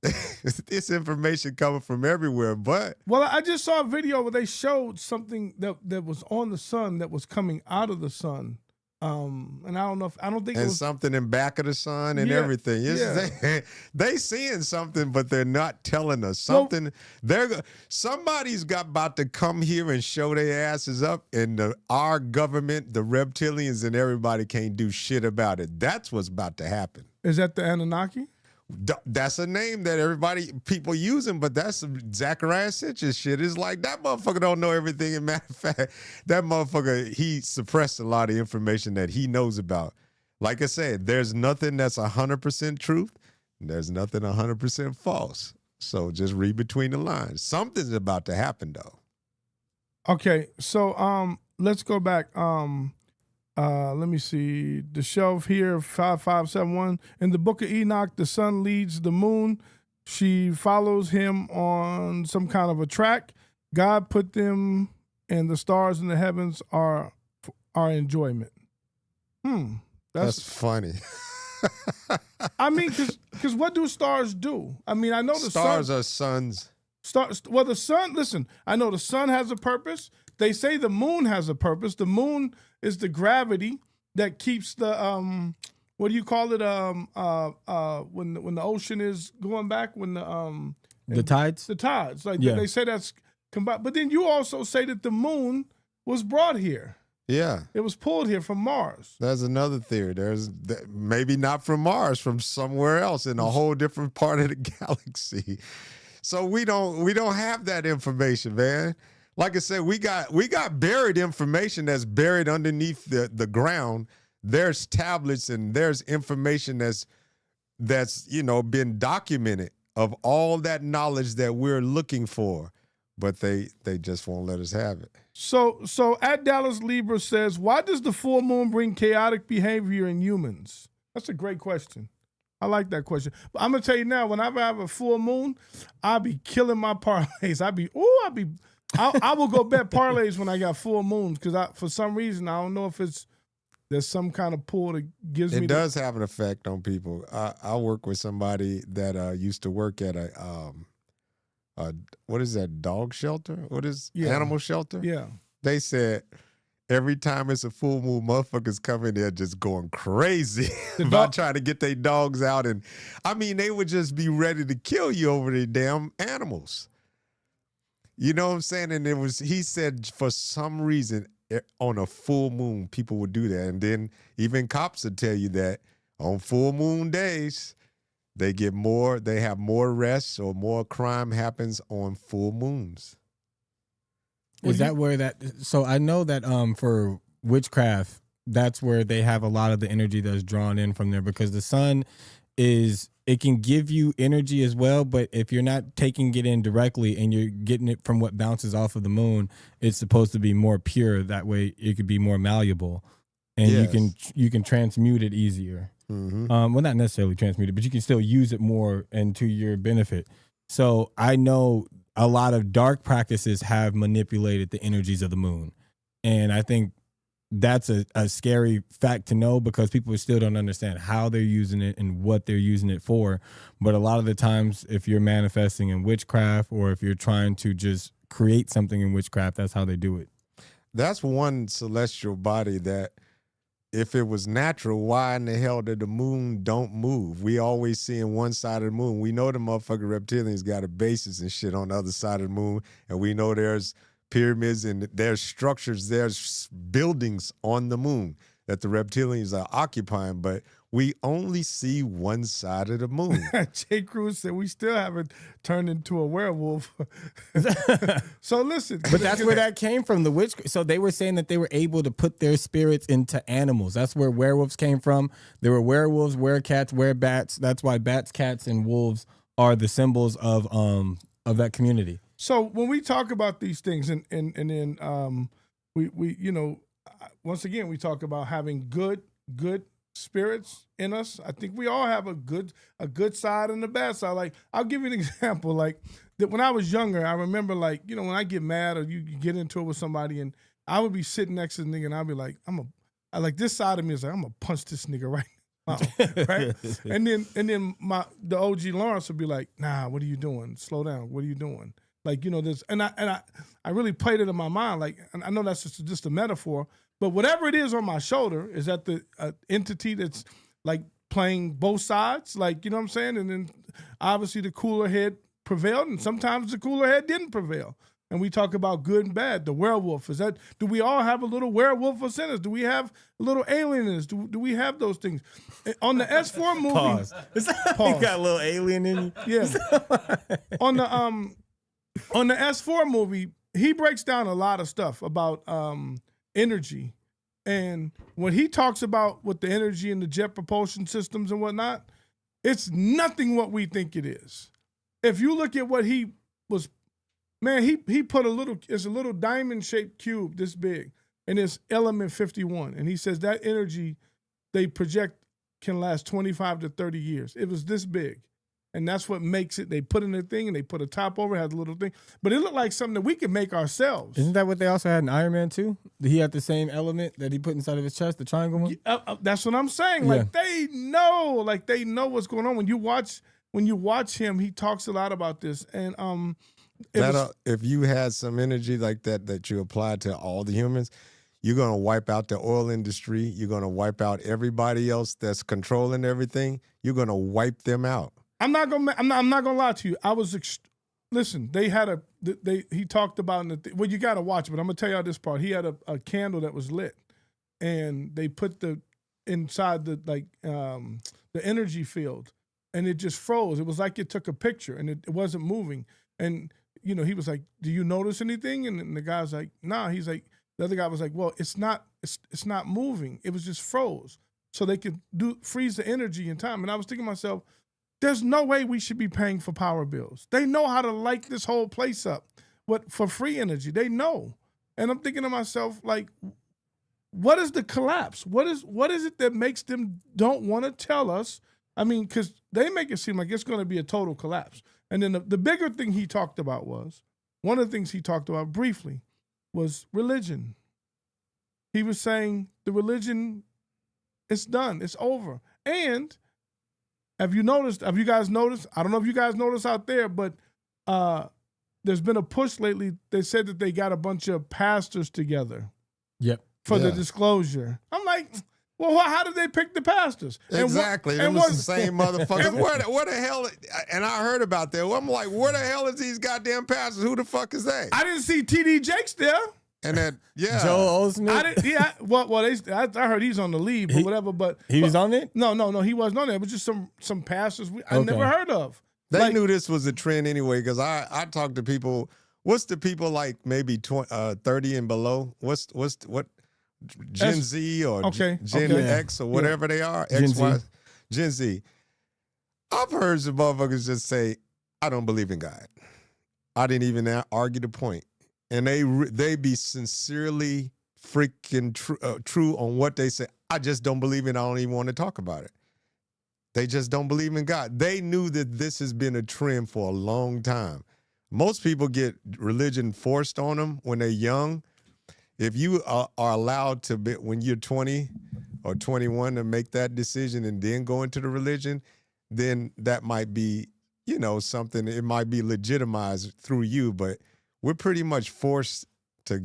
this information coming from everywhere. But Well, I just saw a video where they showed something that was on the sun that was coming out of the sun. And I don't think it and was something in back of the sun and Yeah, everything. They seeing something, but they're not telling us something. Somebody's about to come here and show their asses up, and our government, the reptilians, and everybody can't do shit about it. That's what's about to happen. Is that the Anunnaki? That's a name that people using, but that's Zachariah Sitch's shit. It's like that motherfucker don't know everything. And matter of fact, that motherfucker, he suppressed a lot of information that he knows about. Like I said, there's nothing that's 100% truth. And there's nothing 100% false. So just read between the lines. Something's about to happen though. Okay, so let's go back. Let me see the shelf here, 5571. In the book of Enoch, the sun leads the moon. She follows him on some kind of a track. God put them, and the stars in the heavens are enjoyment. That's funny. I mean, because what do stars do? I mean, I know the stars sun, are suns. Well, the sun, listen, I know the sun has a purpose. They say the moon has a purpose. The moon is the gravity that keeps the what do you call it? When the ocean is going back, when The tides? the tides. Like Yeah. they say that's combined. But then you also say that the moon was brought here. Yeah. It was pulled here from Mars. That's another theory. There's maybe not from Mars, from somewhere else in a whole different part of the galaxy. So we don't have that information, man. Like I said, we got buried information that's buried underneath the ground. There's tablets and there's information that's been documented of all that knowledge that we're looking for, but they just won't let us have it. So at Dallas Libra says, why does the full moon bring chaotic behavior in humans? That's a great question. I like that question. But I'm gonna tell you now, whenever I have a full moon, I'll be killing my parlays. I will go bet parlays when I got full moons because for some reason I don't know if there's some kind of pull that gives me. It does have an effect on people. I work with somebody that used to work at a what is that, dog shelter? What is animal shelter? Yeah. They said every time it's a full moon, motherfuckers come in there just going crazy about trying to get their dogs out. And I mean, they would just be ready to kill you over their damn animals. You know what I'm saying? And he said for some reason on a full moon, people would do that. And then even cops would tell you that on full moon days, they have more arrests or more crime happens on full moons. Is that where that? So I know that for witchcraft, that's where they have a lot of the energy that's drawn in from there, because the sun it can give you energy as well, but if you're not taking it in directly and you're getting it from what bounces off of the moon, it's supposed to be more pure. That way, it could be more malleable, and you can transmute it easier. Mm-hmm. Well, not necessarily transmute it, but you can still use it more and to your benefit. So I know a lot of dark practices have manipulated the energies of the moon. And I think that's a scary fact to know, because people still don't understand how they're using it and what they're using it for. But a lot of the times, if you're manifesting in witchcraft, or if you're trying to just create something in witchcraft, that's how they do it. That's one celestial body that, if it was natural, why in the hell did the moon don't move? We always seeing one side of the moon. We know the motherfucking reptilians got a basis and shit on the other side of the moon, and we know there's pyramids and there's structures, there's buildings on the moon that the reptilians are occupying, but we only see one side of the moon. Jay Cruz said we still haven't turned into a werewolf. So listen. But that's where that came from, the witch. So they were saying that they were able to put their spirits into animals. That's where werewolves came from. There were werewolves, werecats, werebats. That's why bats, cats, and wolves are the symbols of that community. So when we talk about these things, and then we once again we talk about having good spirits in us. I think we all have a good side and a bad side. Like, I'll give you an example. Like, that when I was younger, I remember, like, you know, when I get mad or you get into it with somebody, and I would be sitting next to the nigga, and I'd be like, I like, this side of me is like, I'm gonna punch this nigga right now, right? And then the OG Lawrence would be like, nah, what are you doing? Slow down. What are you doing? Like, you know, this, and I really played it in my mind. Like, and I know that's just a metaphor, but whatever it is on my shoulder, is that the entity that's like playing both sides? Like, you know what I'm saying? And then obviously the cooler head prevailed, and sometimes the cooler head didn't prevail. And we talk about good and bad. The werewolf, do we all have a little werewolf within us? Do we have a little alienness? Do we have those things? On the S4 movie, Pause. Pause. You got a little alien in you. Yeah. on the S4 movie, he breaks down a lot of stuff about energy. And when he talks about with the energy and the jet propulsion systems and whatnot, it's nothing what we think it is. If you look at what he was, man, he put it's a little diamond-shaped cube this big, and it's element 51. And he says that energy they project can last 25 to 30 years. It was this big. And that's what makes it. They put in a thing, and they put a top over it, has a little thing. But it looked like something that we could make ourselves. Isn't that what they also had in Iron Man 2? He had the same element that he put inside of his chest, the triangle one? That's what I'm saying. Like, they know what's going on. When you watch him, he talks a lot about this. And if you had some energy like that you apply to all the humans, you're going to wipe out the oil industry. You're going to wipe out everybody else that's controlling everything. You're going to wipe them out. I'm not gonna lie to you. Listen. They had he talked about well, you got to watch it, but I'm gonna tell y'all this part. He had a candle that was lit, and they put inside the energy field, and it just froze. It was like it took a picture, and it wasn't moving. And you know, he was like, "Do you notice anything?" And the guy's like, "Nah." He's like, the other guy was like, "Well, it's not moving. It was just froze, so they could freeze the energy in time." And I was thinking to myself, there's no way we should be paying for power bills. They know how to light this whole place up for free energy. They know. And I'm thinking to myself, like, what is the collapse? What is it that makes them don't want to tell us? I mean, because they make it seem like it's going to be a total collapse. And then the bigger thing he talked about one of the things he talked about briefly was religion. He was saying the religion, it's done, it's over. And have you guys noticed? I don't know if you guys noticed out there, but there's been a push lately. They said that they got a bunch of pastors together. Yep. For the disclosure. I'm like, well, how did they pick the pastors? Exactly. It was the same motherfuckers. Where the hell? And I heard about that. I'm like, where the hell is these goddamn pastors? Who the fuck is they? I didn't see TD Jakes there. And then, Joel Osment. I heard he's on the lead, but whatever. But he was on it. No, he wasn't on it. It was just some pastors I never heard of. They knew this was a trend anyway, because I talked to people. What's the people like maybe 30 and below? What Gen Z or Gen X or whatever they are? Gen Z. I've heard some motherfuckers just say, "I don't believe in God." I didn't even argue the point. And they be sincerely freaking true on what they say. I just don't believe it. I don't even want to talk about it. They just don't believe in God. They knew that this has been a trend for a long time. Most people get religion forced on them when they're young. If you are allowed to be, when you're 20 or 21 to make that decision and then go into the religion, then that might be, something, it might be legitimized through you, but we're pretty much forced to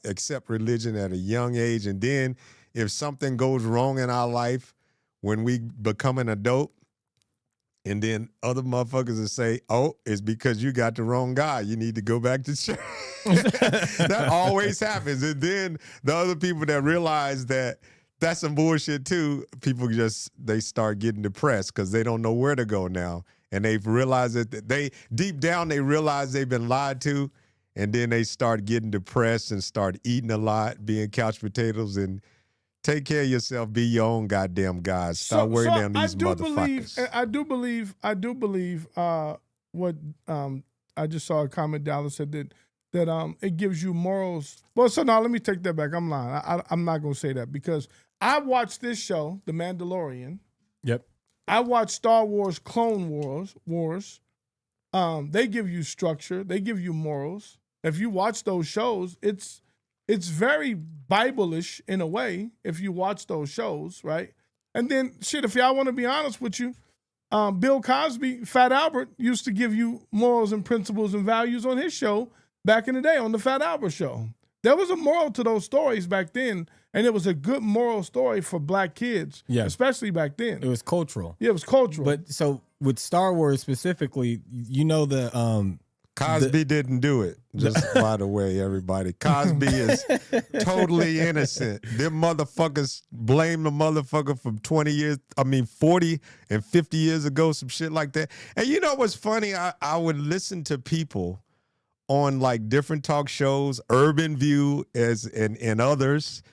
accept religion at a young age. And then if something goes wrong in our life when we become an adult, and then other motherfuckers will say, "Oh, it's because you got the wrong guy. You need to go back to church." That always happens. And then the other people that realize that that's some bullshit too, they start getting depressed because they don't know where to go now. And they've realized that deep down, they realize they've been lied to. And then they start getting depressed and start eating a lot, being couch potatoes, and take care of yourself. Be your own goddamn guys. Stop worrying on these motherfuckers. I do believe what I just saw a comment Dallas said that it gives you morals. Well, so now let me take that back. I'm lying. I'm not going to say that because I watched this show, The Mandalorian. Yep. I watched Star Wars Clone Wars. They give you structure. They give you morals. If you watch those shows, it's very Bible-ish in a way if you watch those shows, right? And then, shit, if y'all want to be honest with you, Bill Cosby, Fat Albert, used to give you morals and principles and values on his show back in the day on the Fat Albert Show. There was a moral to those stories back then, and it was a good moral story for black kids, especially back then. It was cultural. Yeah, it was cultural. But so with Star Wars specifically, you know Cosby didn't do it. Just by the way, everybody. Cosby is totally innocent. Them motherfuckers blame the motherfucker from 40 and 50 years ago, some shit like that. And you know what's funny? I would listen to people on like different talk shows, Urban View and others,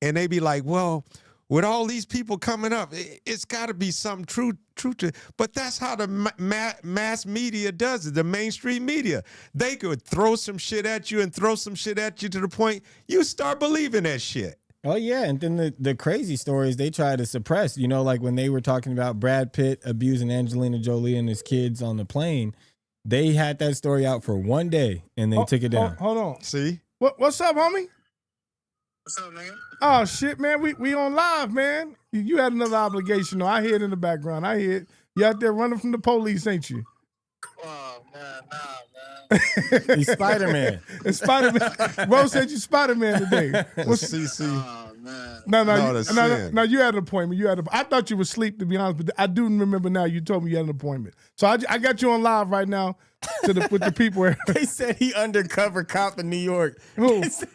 and they be like, well, with all these people coming up, it's got to be some truth to it. But that's how the mass media does it, the mainstream media. They could throw some shit at you and throw some shit at you to the point you start believing that shit. Oh, yeah. And then the crazy stories they try to suppress, you know, like when they were talking about Brad Pitt abusing Angelina Jolie and his kids on the plane, they had that story out for one day and they took it down. Hold on. See? What's up, homie? What's up, nigga? Oh, shit, man. We on live, man. You had another obligation. No, I hear it in the background. I hear it. You out there running from the police, ain't you? Oh, man, nah, man. He's Spider-Man. It's Spider-Man. Bro said you Spider-Man today. CC. Oh, man. No, you had an appointment. I thought you were asleep, to be honest, but I do remember now you told me you had an appointment. So I got you on live right now with the people. They said he undercover cop in New York. Who said?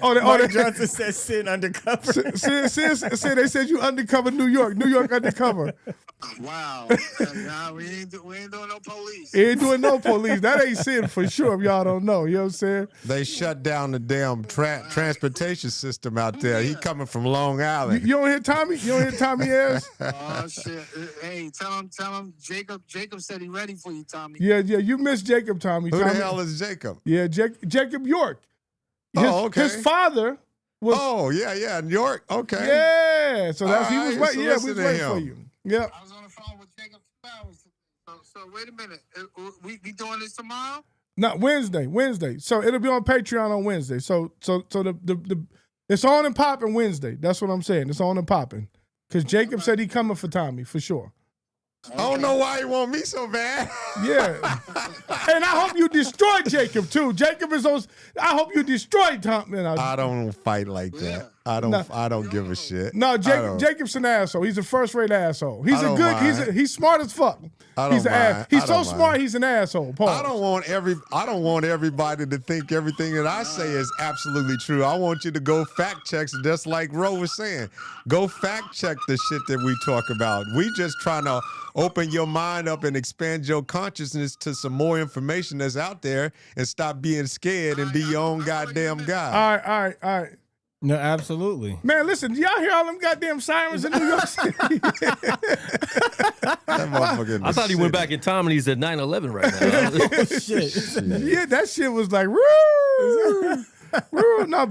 Mark Johnson said Sid undercover. Sid, they said you undercover New York undercover. Wow. Nah, we ain't doing no police. He ain't doing no police. That ain't Sid for sure, if y'all don't know. You know what I'm saying? They shut down the damn transportation system out there. He coming from Long Island. You don't hear Tommy? You don't hear Tommy ass? Oh, shit. Hey, tell him Jacob said he ready for you, Tommy. Yeah, you missed Jacob, Tommy. Who Tommy. the hell is Jacob? Yeah, Jacob York. Okay. His father was. Oh, yeah, New York. Okay. Yeah, so that's he was right. Yeah, we was waiting for you. Yeah. I was on the phone with Jacob 2 hours. So wait a minute. We doing this tomorrow? No, Wednesday. So it'll be on Patreon on Wednesday. So the it's on and popping Wednesday. That's what I'm saying. It's on and popping. Because Jacob said he coming for Tommy, for sure. I don't know why you want me so bad. Yeah. And I hope you destroy Jacob, too. Jacob is those. I hope you destroy Tommy. I don't fight like that. Yeah. I don't give a shit. No, Jacob's an asshole. He's a first-rate asshole. He's I a don't good. mind. He's smart as fuck. I don't He's an ass. mind. He's I so don't smart. mind. He's an asshole. Pause. I don't want everybody to think everything that I say is absolutely true. I want you to go fact check, just like Ro was saying. Go fact check the shit that we talk about. We just trying to open your mind up and expand your consciousness to some more information that's out there, and stop being scared and be your own goddamn guy. All right. No, absolutely. Man, listen, do y'all hear all them goddamn sirens in New York City? That motherfucker in I the thought he went city. back in time and he's at 9/11 right now. Shit. Yeah, that shit was like, woo, woo. No,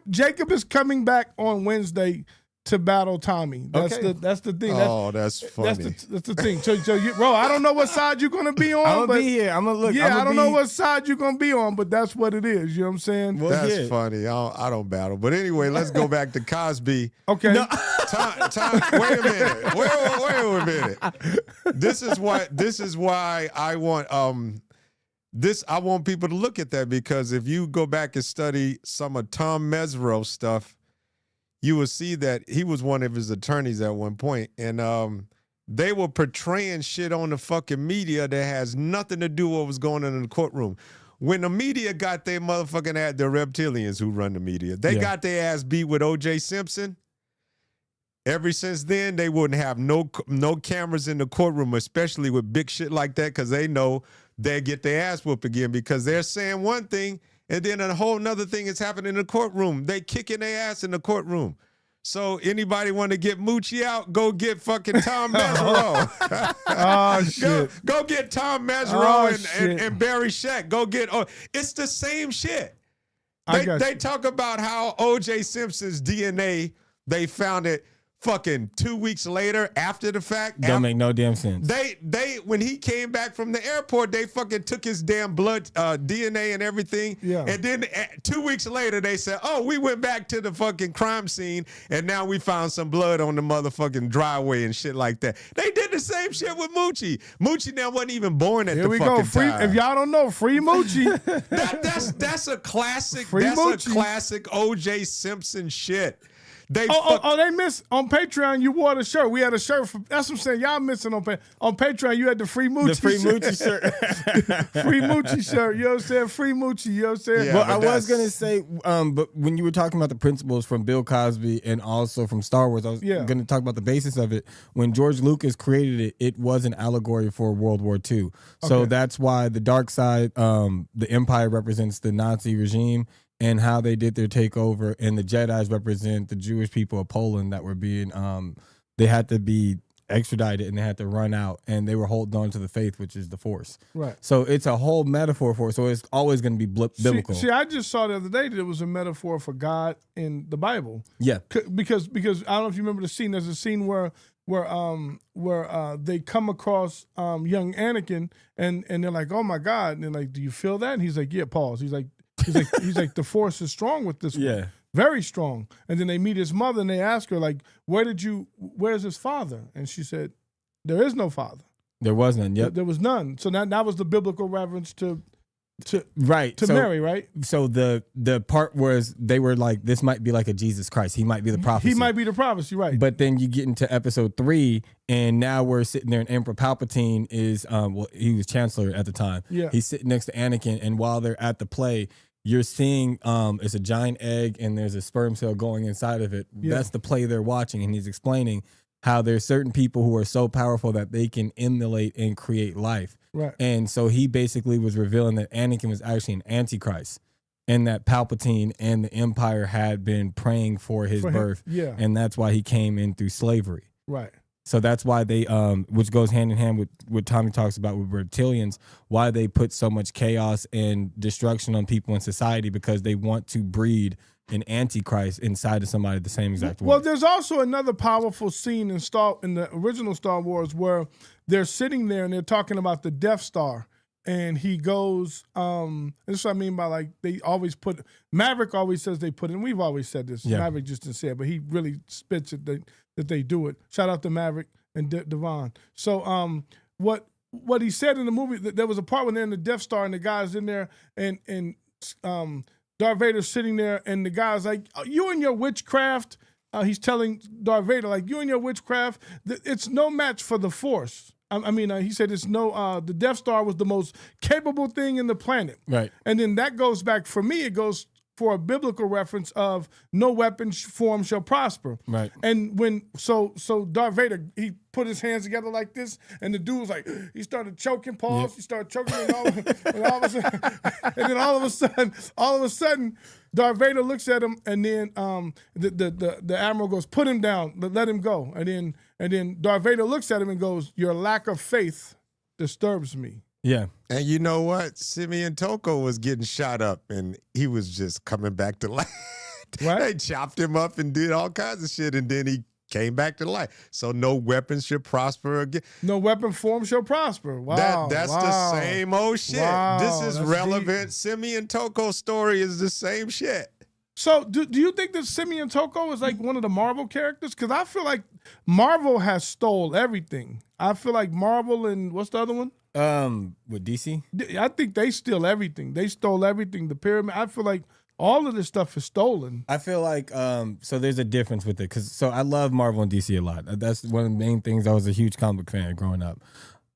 Jacob is coming back on Wednesday to battle Tommy. That's Okay. the thing. That's funny. That's the thing. So you, bro, I don't know what side you're gonna be on. I'm but gonna be here. I'm gonna look. yeah, I'ma I don't be, know what side you're gonna be on, but that's what it is. You know what I'm saying? Well, That's yeah. funny. I don't battle. But anyway, let's go back to Cosby. Okay. Time, wait a minute. Wait a minute. This is why I want I want people to look at that, because if you go back and study some of Tom Mesereau's stuff, you will see that he was one of his attorneys at one point, and they were portraying shit on the fucking media that has nothing to do with what was going on in the courtroom. When the media got their motherfucking ass, the reptilians who run the media, they got their ass beat with O.J. Simpson. Ever since then, they wouldn't have no cameras in the courtroom, especially with big shit like that, because they know they get their ass whooped again, because they're saying one thing and then a whole nother thing is happening in the courtroom. They kicking their ass in the courtroom. So anybody want to get Moochie out, go get fucking Tom Mesereau. Oh, shit. Go get Tom Mesereau shit. and Barry Scheck. Go get, it's the same shit. I got They you. talk about how O.J. Simpson's DNA They found it fucking 2 weeks later after the fact. Don't make no damn sense. They when he came back from the airport, they fucking took his damn blood, DNA and everything. Yeah. And then 2 weeks later, they said, "Oh, we went back to the fucking crime scene, and now we found some blood on the motherfucking driveway and shit like that." They did the same shit with Moochie. Moochie now wasn't even born at Here the we fucking go. Free, time. if y'all don't know, free Moochie. That's a classic. Free That's Moochie. a classic O.J. Simpson shit. They They missed on Patreon. You wore the shirt. We had a shirt. That's what I'm saying. Y'all missing on Patreon. You had the free Moochie. The free shirt. Moochie shirt. Free Moochie shirt. You know what I'm saying? Free Moochie. You know what I'm saying? Yeah, Well, but I was that's- gonna say, but when you were talking about the principles from Bill Cosby and also from Star Wars, I was gonna talk about the basis of it. When George Lucas created it, it was an allegory for World War II. So Okay. that's why the dark side, the Empire represents the Nazi regime and how they did their takeover, and the Jedis represent the Jewish people of Poland that were being, they had to be extradited and they had to run out, and they were holding on to the faith, which is the Force. Right. So it's a whole metaphor for it. So it's always going to be biblical. See, I just saw the other day that it was a metaphor for God in the Bible. Yeah. Because I don't know if you remember the scene. There's a scene where they come across young Anakin and they're like, "Oh my God!" And they're like, "Do you feel that?" And he's like, "Yeah." Pause. He's like, the Force is strong with this one. Yeah. Very strong. And then they meet his mother and they ask her, like, where's his father? And she said, there is no father. There was none. Yep. There was none. So that was the biblical reference to Right. to Mary, right? So the part was they were like, this might be like a Jesus Christ. He might be the prophecy. He might be the prophecy, right? But then you get into episode 3, and now we're sitting there, and Emperor Palpatine is, he was Chancellor at the time. Yeah. He's sitting next to Anakin, and while they're at the play, you're seeing it's a giant egg, and there's a sperm cell going inside of it. Yeah. That's the play they're watching, and he's explaining how there's certain people who are so powerful that they can emulate and create life. Right. And so he basically was revealing that Anakin was actually an antichrist, and that Palpatine and the Empire had been praying for his birth. Yeah. And that's why he came in through slavery. Right. So that's why they, which goes hand in hand with what Tommy talks about with reptilians, why they put so much chaos and destruction on people in society, because they want to breed an antichrist inside of somebody the same exact way. Well, there's also another powerful scene in the original Star Wars where they're sitting there and they're talking about the Death Star, and he goes, this is what I mean by, like, they always put, Maverick always says they put it, and we've always said this, Yeah. Maverick just didn't say it, but he really spits it that they do it. Shout out to Maverick and Devon. So what he said in the movie, there was a part when they're in the Death Star and the guy's in there and Darth Vader's sitting there, and the guy's like, you and your witchcraft, he's telling Darth Vader, like, you and your witchcraft, it's no match for the Force. I mean, he said it's no, the Death Star was the most capable thing in the planet. Right. And then that goes back, for me, it goes for a biblical reference of no weapon form shall prosper. Right. And so Darth Vader, he put his hands together like this, and the dude was like, he started choking, pause, he started choking, and all of a sudden, Darth Vader looks at him, and then the admiral goes, put him down, let him go. And then Darth Vader looks at him and goes, your lack of faith disturbs me. Yeah. And you know what? Simeon Toko was getting shot up, and he was just coming back to life. Right. They chopped him up and did all kinds of shit, and then he came back to life. So no weapon should prosper again. No weapon form shall prosper. Wow. That's wow. the same old shit. Wow, This is that's relevant. deep. Simeon Toko's story is the same shit. So do you think that Simeon Toko is like one of the Marvel characters? Because I feel like Marvel has stole everything. I feel like Marvel and what's the other one? With DC? I think they steal everything. They stole everything. The pyramid. I feel like all of this stuff is stolen. I feel like so there's a difference with it, because I love Marvel and DC a lot. That's one of the main things. I was a huge comic book fan growing up.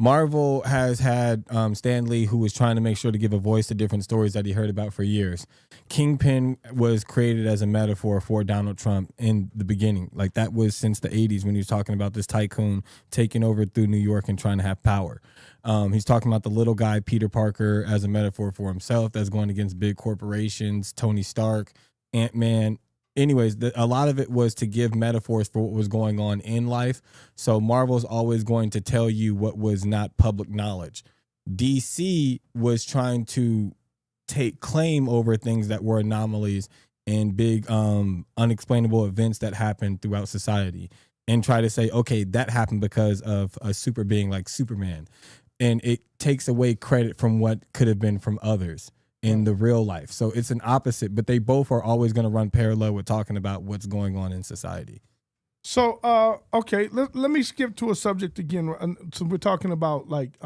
Marvel has had Stan Lee, who was trying to make sure to give a voice to different stories that he heard about for years. Kingpin was created as a metaphor for Donald Trump in the beginning. Like, that was since the 80s when he was talking about this tycoon taking over through New York and trying to have power. He's talking about the little guy, Peter Parker, as a metaphor for himself that's going against big corporations, Tony Stark, Ant-Man. Anyways, a lot of it was to give metaphors for what was going on in life. So Marvel's always going to tell you what was not public knowledge. DC was trying to take claim over things that were anomalies and big unexplainable events that happen throughout society and try to say, okay, that happened because of a super being like Superman. And it takes away credit from what could have been from others in the real life. So it's an opposite, but they both are always going to run parallel with talking about what's going on in society. So, okay, let me skip to a subject again. So we're talking about like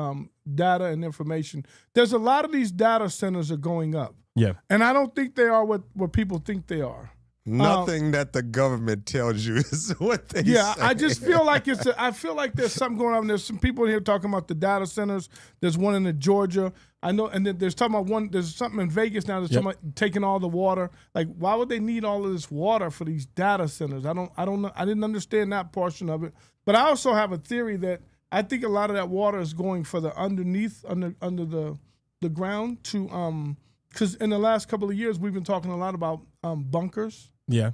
data and information. There's a lot of these data centers are going up. Yeah. And I don't think they are what people think they are. Nothing that the government tells you is what they say. I just feel like I feel like there's something going on. There's some people in here talking about the data centers. There's one in Georgia. I know, and then there's talking about one. There's something in Vegas now. There's talking about taking all the water. Like, why would they need all of this water for these data centers? I don't know. I didn't understand that portion of it. But I also have a theory that I think a lot of that water is going for the under the ground to because in the last couple of years we've been talking a lot about bunkers. Yeah.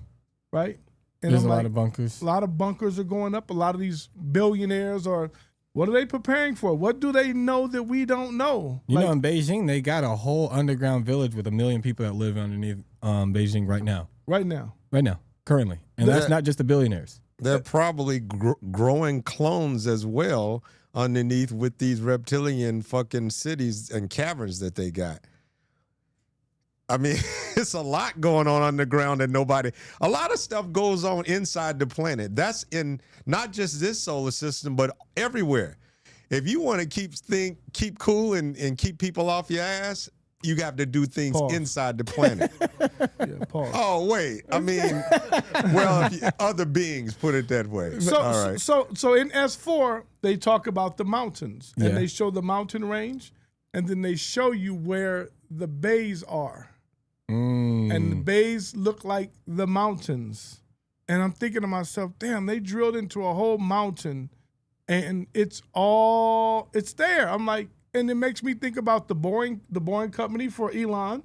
Right? And There's I'm a lot like, of bunkers. A lot of bunkers are going up. A lot of these billionaires are, what are they preparing for? What do they know that we don't know? You know, in Beijing, they got a whole underground village with 1 million people that live underneath Beijing right now. Right now, currently. And that's not just the billionaires. They're probably growing clones as well underneath with these reptilian fucking cities and caverns that they got. I mean, it's a lot going on underground and a lot of stuff goes on inside the planet. That's in not just this solar system, but everywhere. If you want to keep cool and keep people off your ass, you have to do things inside the planet. Pause. Oh, wait. I mean, well, other beings put it that way. So, all right. So in S4, they talk about the mountains, and Yeah. they show the mountain range, and then they show you where the bays are. And the bays look like the mountains. And I'm thinking to myself, damn, they drilled into a whole mountain and it's there. I'm like, and it makes me think about the Boring company for Elon.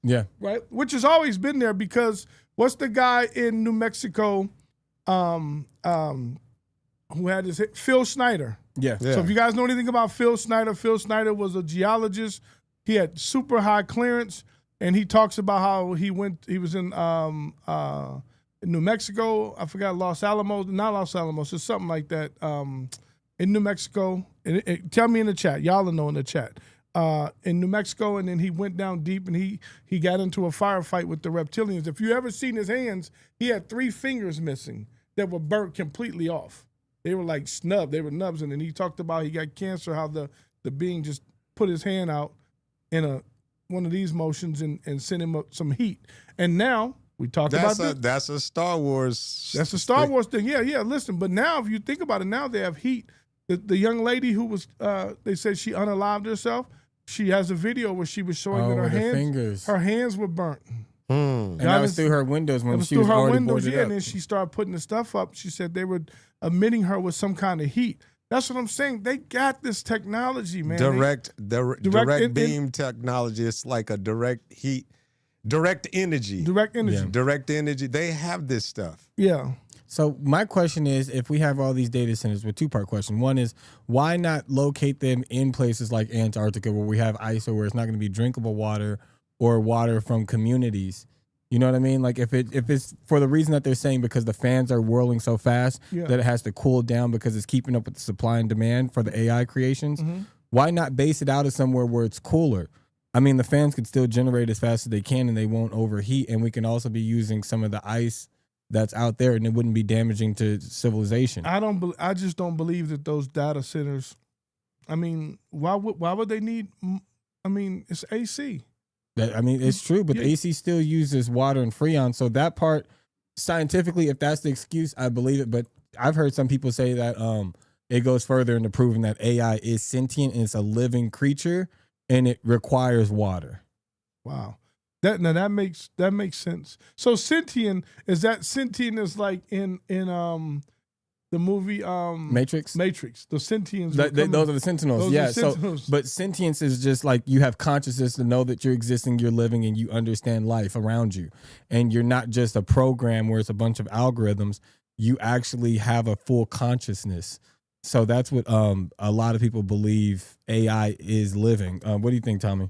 Yeah. Right? Which has always been there because what's the guy in New Mexico who had his hit? Phil Schneider. Yeah. So if you guys know anything about Phil Schneider was a geologist. He had super high clearance. And he talks about how he was in New Mexico. I forgot Los Alamos, not Los Alamos, it's something like that. In New Mexico, tell me in the chat. Y'all will know in the chat. In New Mexico, and then he went down deep and he got into a firefight with the reptilians. If you ever seen his hands, he had 3 fingers missing that were burnt completely off. They were like snubbed. They were nubs. And then he talked about he got cancer, how the being just put his hand out in one of these motions and send him some heat. And now we talked about this. That's a Star Wars. That's a Star Wars thing. Yeah. Listen, but now if you think about it, now they have heat. The young lady who was, they said she unalived herself. She has a video where she was showing that her hands were burnt. And that was through her windows when she was already boarded up. And then she started putting the stuff up. She said they were emitting her with some kind of heat. That's what I'm saying. They got this technology, man. Direct beam technology. It's like a direct energy. Direct energy. Yeah. Direct energy. They have this stuff. Yeah. So my question is, if we have all these data centers, with 2-part question. One is, why not locate them in places like Antarctica where we have ice or where it's not going to be drinkable water or water from communities? You know what I mean? Like if it's for the reason that they're saying because the fans are whirling so fast that it has to cool down because it's keeping up with the supply and demand for the AI creations, why not base it out of somewhere where it's cooler? I mean, the fans could still generate as fast as they can and they won't overheat. And we can also be using some of the ice that's out there and it wouldn't be damaging to civilization. I just don't believe that those data centers, I mean, why would they need, I mean, it's AC. It's true, but the AC still uses water and freon. So that part, scientifically, if that's the excuse, I believe it. But I've heard some people say that it goes further into proving that AI is sentient and it's a living creature and it requires water. Wow. That makes sense. So sentient is like in the movie Matrix. The sentients. Those are the Sentinels. Those are Sentinels. But sentience is just like you have consciousness to know that you're existing, you're living, and you understand life around you. And you're not just a program where it's a bunch of algorithms. You actually have a full consciousness. So that's what a lot of people believe AI is living. What do you think, Tommy?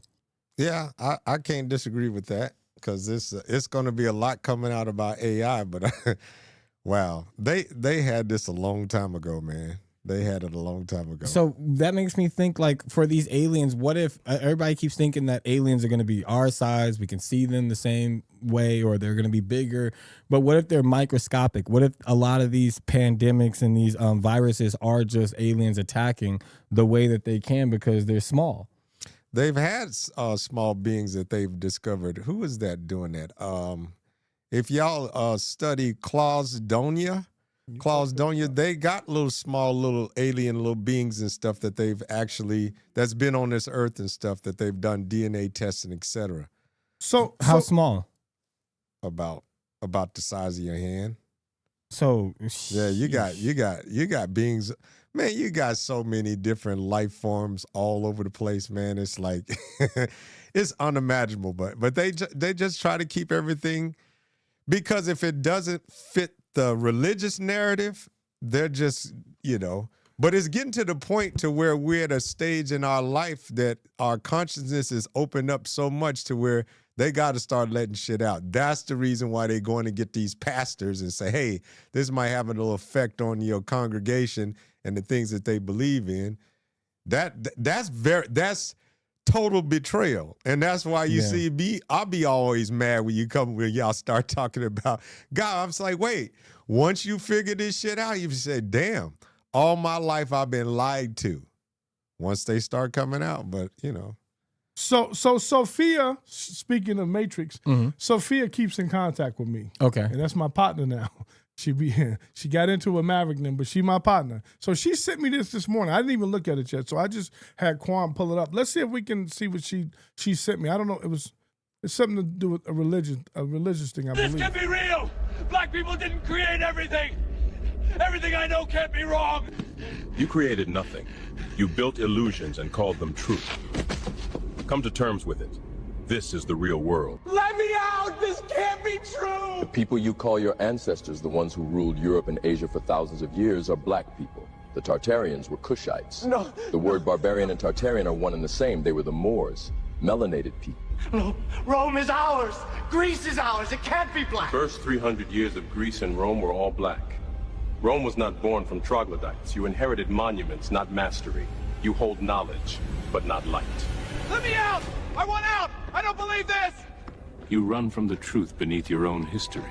Yeah, I can't disagree with that. because it's going to be a lot coming out about AI. But wow, they had this a long time ago, man. They had it a long time ago. So that makes me think, like, for these aliens, what if everybody keeps thinking that aliens are going to be our size, we can see them the same way, or they're going to be bigger, but what if they're microscopic? What if a lot of these pandemics and these viruses are just aliens attacking the way that they can because they're small? They've had small beings that they've discovered. Who is that doing that? If y'all study Clausdonia, they got small little alien little beings and stuff that that's been on this earth and stuff that they've done DNA testing, etc. So How small? About the size of your hand. So Yeah, you got beings. Man, you got so many different life forms all over the place, man. It's like it's unimaginable, but they just try to keep everything, because if it doesn't fit the religious narrative, they're just, but it's getting to the point to where we're at a stage in our life that our consciousness is opened up so much to where they got to start letting shit out. That's the reason why they're going to get these pastors and say, hey, this might have a little effect on your congregation and the things that they believe in. That's total betrayal. And that's why you see me, I'll be always mad when y'all start talking about God. I'm just like, wait, once you figure this shit out, you say, damn, all my life I've been lied to. Once they start coming out, but So Sophia, speaking of Matrix, Sophia keeps in contact with me. Okay. And that's my partner now. She got into a Maverick then, but she my partner. So she sent me this morning. I didn't even look at it yet. So I just had Quan pull it up. Let's see if we can see what she sent me. I don't know. It's something to do with a religious thing, I believe. This can be real. Black people didn't create everything. Everything I know can't be wrong. You created nothing. You built illusions and called them truth. Come to terms with it. This is the real world. Let me out! This can't be true! The people you call your ancestors, the ones who ruled Europe and Asia for thousands of years, are black people. The Tartarians were Kushites. No. The word barbarian and Tartarian are one and the same. They were the Moors, melanated people. No, Rome is ours. Greece is ours. It can't be black. First 300 years of Greece and Rome were all black. Rome was not born from troglodytes. You inherited monuments, not mastery. You hold knowledge, but not light. Let me out! I want out! I don't believe this! You run from the truth beneath your own history.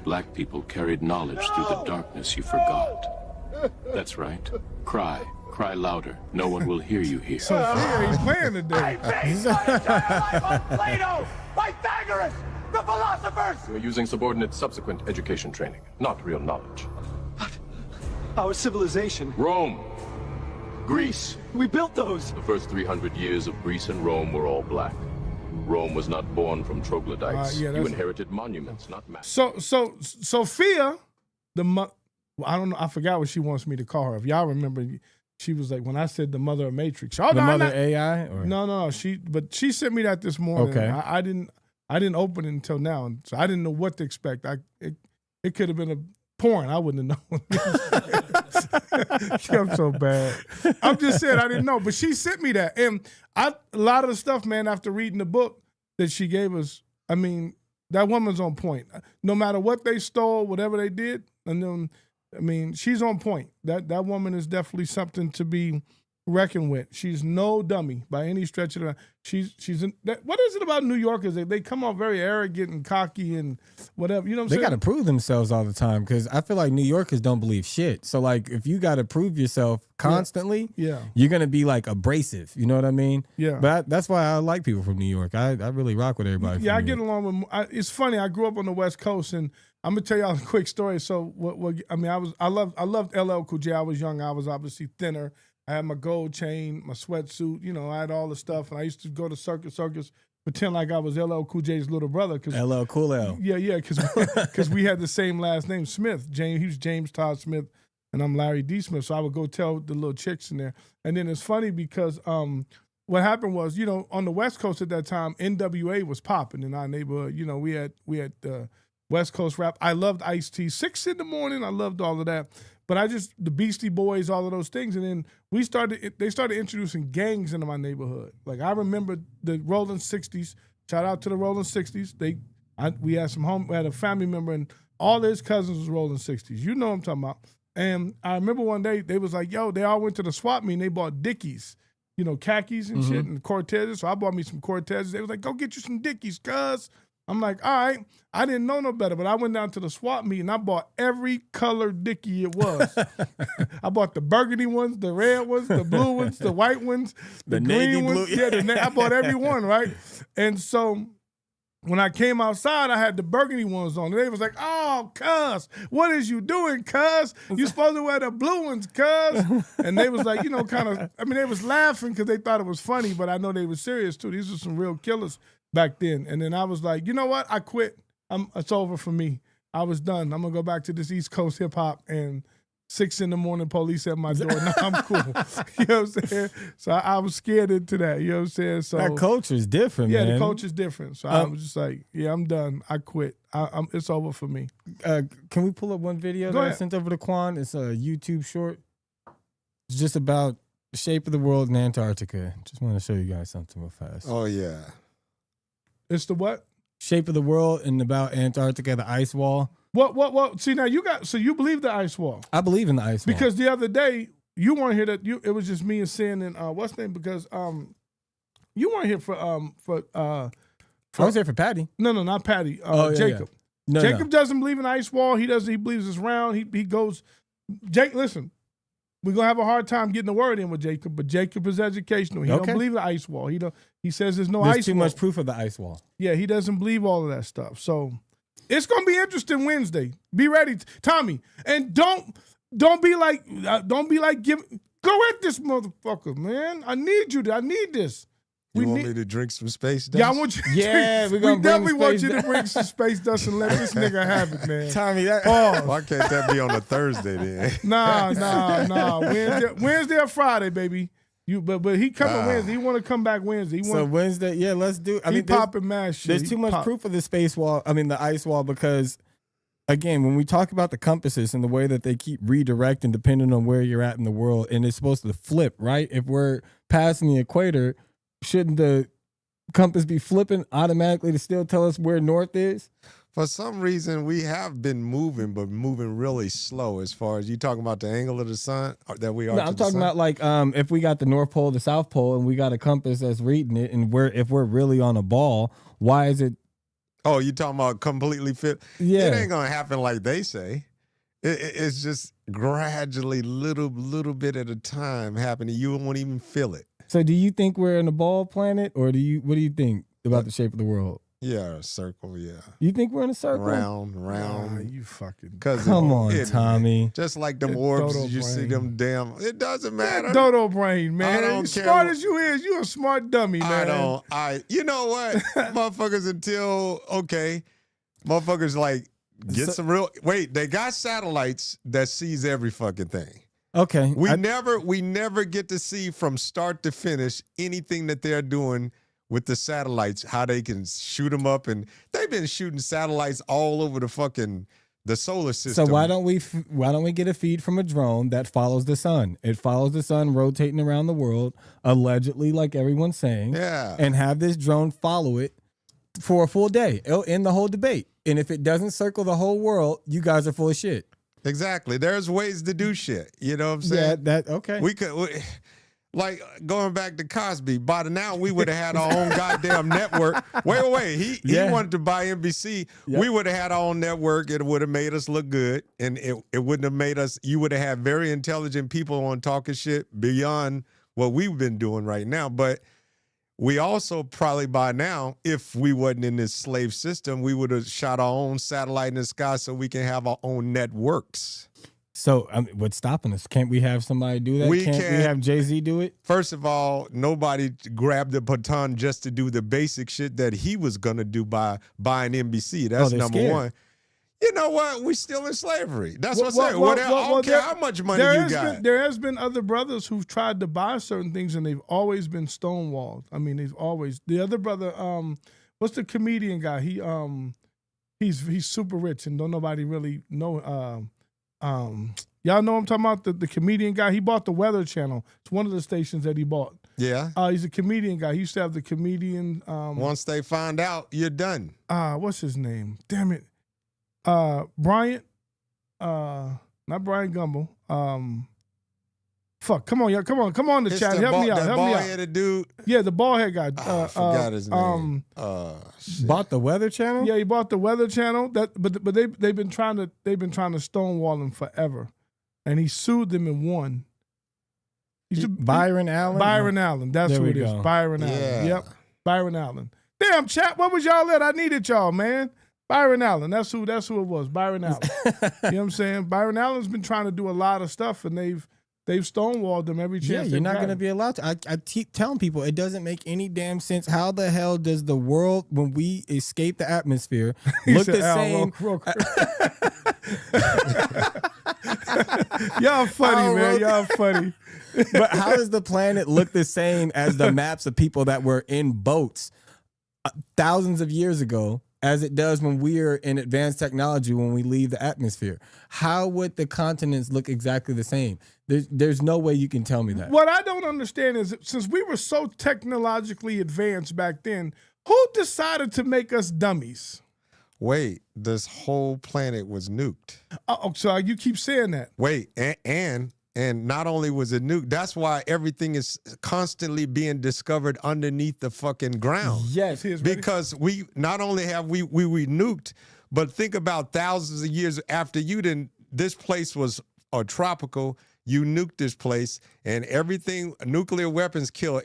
Black people carried knowledge through the darkness you forgot. That's right. Cry. Cry louder. No one will hear you here. Sophia, he's playing today. I based my entire life on Plato, Pythagoras, the philosophers! You're using subordinate subsequent education training, not real knowledge. But our civilization... Rome. Greece. We built those. The first 300 years of Greece and Rome were all black. Rome was not born from troglodytes. You inherited monuments, not mastery. So Sophia, I don't know, I forgot what she wants me to call her. If y'all remember, she was like, when I said the mother of Matrix. The mother AI? Or? No. But she sent me that this morning. Okay. I didn't open it until now, and so I didn't know what to expect. It could have been a porn. I wouldn't have known. I'm so bad. I'm just saying I didn't know, but she sent me that, and a lot of the stuff, man. After reading the book that she gave us, I mean, that woman's on point. No matter what they stole, whatever they did, and then, I mean, she's on point. That woman is definitely something to be reckoned with. She's no dummy by any stretch of the. What is it about New Yorkers? They come off very arrogant and cocky and whatever. You know what I'm saying? They got to prove themselves all the time, because I feel like New Yorkers don't believe shit. So like, if you got to prove yourself constantly, you're gonna be like abrasive. You know what I mean? Yeah. But that's why I like people from New York. I really rock with everybody. Yeah, from I New get York. along with. It's funny. I grew up on the West Coast, and I'm gonna tell y'all a quick story. So I mean, I loved LL Cool J. I was young. I was obviously thinner. I had my gold chain, my sweatsuit, I had all the stuff. And I used to go to circus, pretend like I was LL Cool J's little brother. LL Cool L. Yeah, because we had the same last name, Smith. He was James Todd Smith, and I'm Larry D. Smith. So I would go tell the little chicks in there. And then it's funny because what happened was, on the West Coast at that time, NWA was popping in our neighborhood. We had West Coast rap. I loved Ice-T. 6 in the morning, I loved all of that. But the Beastie Boys, all of those things. And then they started introducing gangs into my neighborhood. Like, I remember the Rolling 60s, Shout out to the Rolling 60s. We had we had a family member, and all his cousins was Rolling 60s. You know what I'm talking about. And I remember one day they was like, yo, they all went to the swap meet and they bought Dickies, khakis and shit and Cortezes. So I bought me some Cortezes. They was like, go get you some Dickies, cuz. I'm like, all right. I didn't know no better, but I went down to the swap meet and I bought every color Dickie it was. I bought the burgundy ones, the red ones, the blue ones, the white ones, the green ones. Blue. Yeah, I bought every one, right? And so when I came outside, I had the burgundy ones on. And they was like, oh, cuz, what is you doing, cuz? You supposed to wear the blue ones, cuz. And they was like, they was laughing because they thought it was funny, but I know they were serious too. These were some real killers back then. And then I was like, you know what? I quit. It's over for me. I was done. I'm going to go back to this East Coast hip hop and 6 a.m, police at my door. Now I'm cool. You know what I'm saying? So I was scared into that. You know what I'm saying? So that culture is different, man. Yeah, the culture is different. So I was just like, yeah, I'm done. I quit. It's over for me. Can we pull up one video I sent over to Quan? It's a YouTube short. It's just about the shape of the world in Antarctica. Just want to show you guys something real fast. Oh, yeah. It's the what? Shape of the world and about Antarctica, the ice wall. What? See, now you believe the ice wall. I believe in the ice wall. Because the other day, you weren't here it was just me and Sin and what's name? Because you weren't here for I was here for Patty. No, not Patty. Jacob. Yeah. No, Jacob doesn't believe in the ice wall. He believes it's round. He goes, Jake, listen, we're gonna have a hard time getting the word in with Jacob, but Jacob is educational. He don't believe the ice wall. He says there's no ice wall. There's too much proof of the ice wall. Yeah, he doesn't believe all of that stuff. So it's gonna be interesting Wednesday. Be ready, Tommy, and don't be like go at this motherfucker, man. I need this. You want me to drink some space dust? Yeah, I want you. Yeah, we definitely want you to bring some space dust and let this nigga have it, man. Tommy, why can't that be on a Thursday then? Nah. Wednesday or Friday, baby. But he coming Wednesday. He want to come back Wednesday. So Wednesday, yeah, let's do. He popping mad shit. There's too much proof of the space wall. The ice wall, because again, when we talk about the compasses and the way that they keep redirecting depending on where you're at in the world, and it's supposed to flip, right? If we're passing the equator, shouldn't the compass be flipping automatically to still tell us where north is? For some reason, we have been moving, but moving really slow as far as you talking about the angle of the sun that we are. No, I'm talking about like if we got the North Pole, the South Pole, and we got a compass that's reading it, and if we're really on a ball, why is it? Oh, you talking about completely fit? Yeah. It ain't gonna happen like they say. It's just gradually, little bit at a time happening. You won't even feel it. So do you think we're in a ball planet, or what do you think about the shape of the world? Yeah, a circle, yeah. You think we're in a circle? Round. Nah, you fucking. Come on, Tommy. Just like them orbs, you see them damn. It doesn't matter. Dodo brain, man. I don't care. Smart as you is, you a smart dummy, man. You know what? Motherfuckers motherfuckers like get some real. Wait, they got satellites that sees every fucking thing. Okay. We never get to see from start to finish anything that they're doing with the satellites, how they can shoot them up, and they've been shooting satellites all over the solar system. So why don't we get a feed from a drone that follows the sun? It follows the sun rotating around the world, allegedly, like everyone's saying. Yeah. And have this drone follow it for a full day. It'll end the whole debate. And if it doesn't circle the whole world, you guys are full of shit. Exactly. There's ways to do shit. You know what I'm saying? Yeah, okay. We could, like going back to Cosby, by now we would have had our own goddamn network. Wait. He wanted to buy NBC. Yep. We would have had our own network. It would have made us look good. And it wouldn't have made us, you would have had very intelligent people on talking shit beyond what we've been doing right now. But we also probably by now, if we wasn't in this slave system, we would have shot our own satellite in the sky so we can have our own networks. So what's stopping us? Can't we have somebody do that? Can't we have Jay-Z do it? First of all, nobody grabbed the baton just to do the basic shit that he was going to do by buying NBC. That's number one. You know what? We're still in slavery. That's what I'm saying. I don't care how much money you got. There has been other brothers who've tried to buy certain things, and they've always been stonewalled. I mean, they've always. The other brother, what's the comedian guy? He's super rich, and don't nobody really know. Y'all know I'm talking about the comedian guy. He bought the Weather Channel. It's one of the stations that he bought. Yeah. He's a comedian guy. He used to have the comedian. Once they find out, you're done. What's his name? Damn it. Bryant. Not Brian Gumble. Fuck, come on, y'all. Come on the chat. Help me out. The bald-headed dude. Yeah, the bald-head guy. I forgot his name. Bought the Weather Channel? Yeah, he bought the Weather Channel. But they've been trying to stonewall him forever. And he sued them and won. Byron Allen? Byron Allen. That's who it is. Byron Allen. Yep. Byron Allen. Damn, chat, what was y'all at? I needed y'all, man. Byron Allen. That's who it was. Byron Allen. You know what I'm saying? Byron Allen's been trying to do a lot of stuff, and they've stonewalled them every chance. Yeah, you're not going to be allowed to. I keep telling people it doesn't make any damn sense. How the hell does the world, when we escape the atmosphere, look the same? Y'all funny, man. Y'all funny. But how does the planet look the same as the maps of people that were in boats thousands of years ago as it does when we are in advanced technology when we leave the atmosphere? How would the continents look exactly the same? There's no way you can tell me that. What I don't understand is, since we were so technologically advanced back then, who decided to make us dummies? Wait, this whole planet was nuked. Oh, so you keep saying that. Wait, and not only was it nuked, that's why everything is constantly being discovered underneath the fucking ground. Yes. Because we not only have we nuked, but think about thousands of years after this place was tropical. You nuked this place, and everything, nuclear weapons kill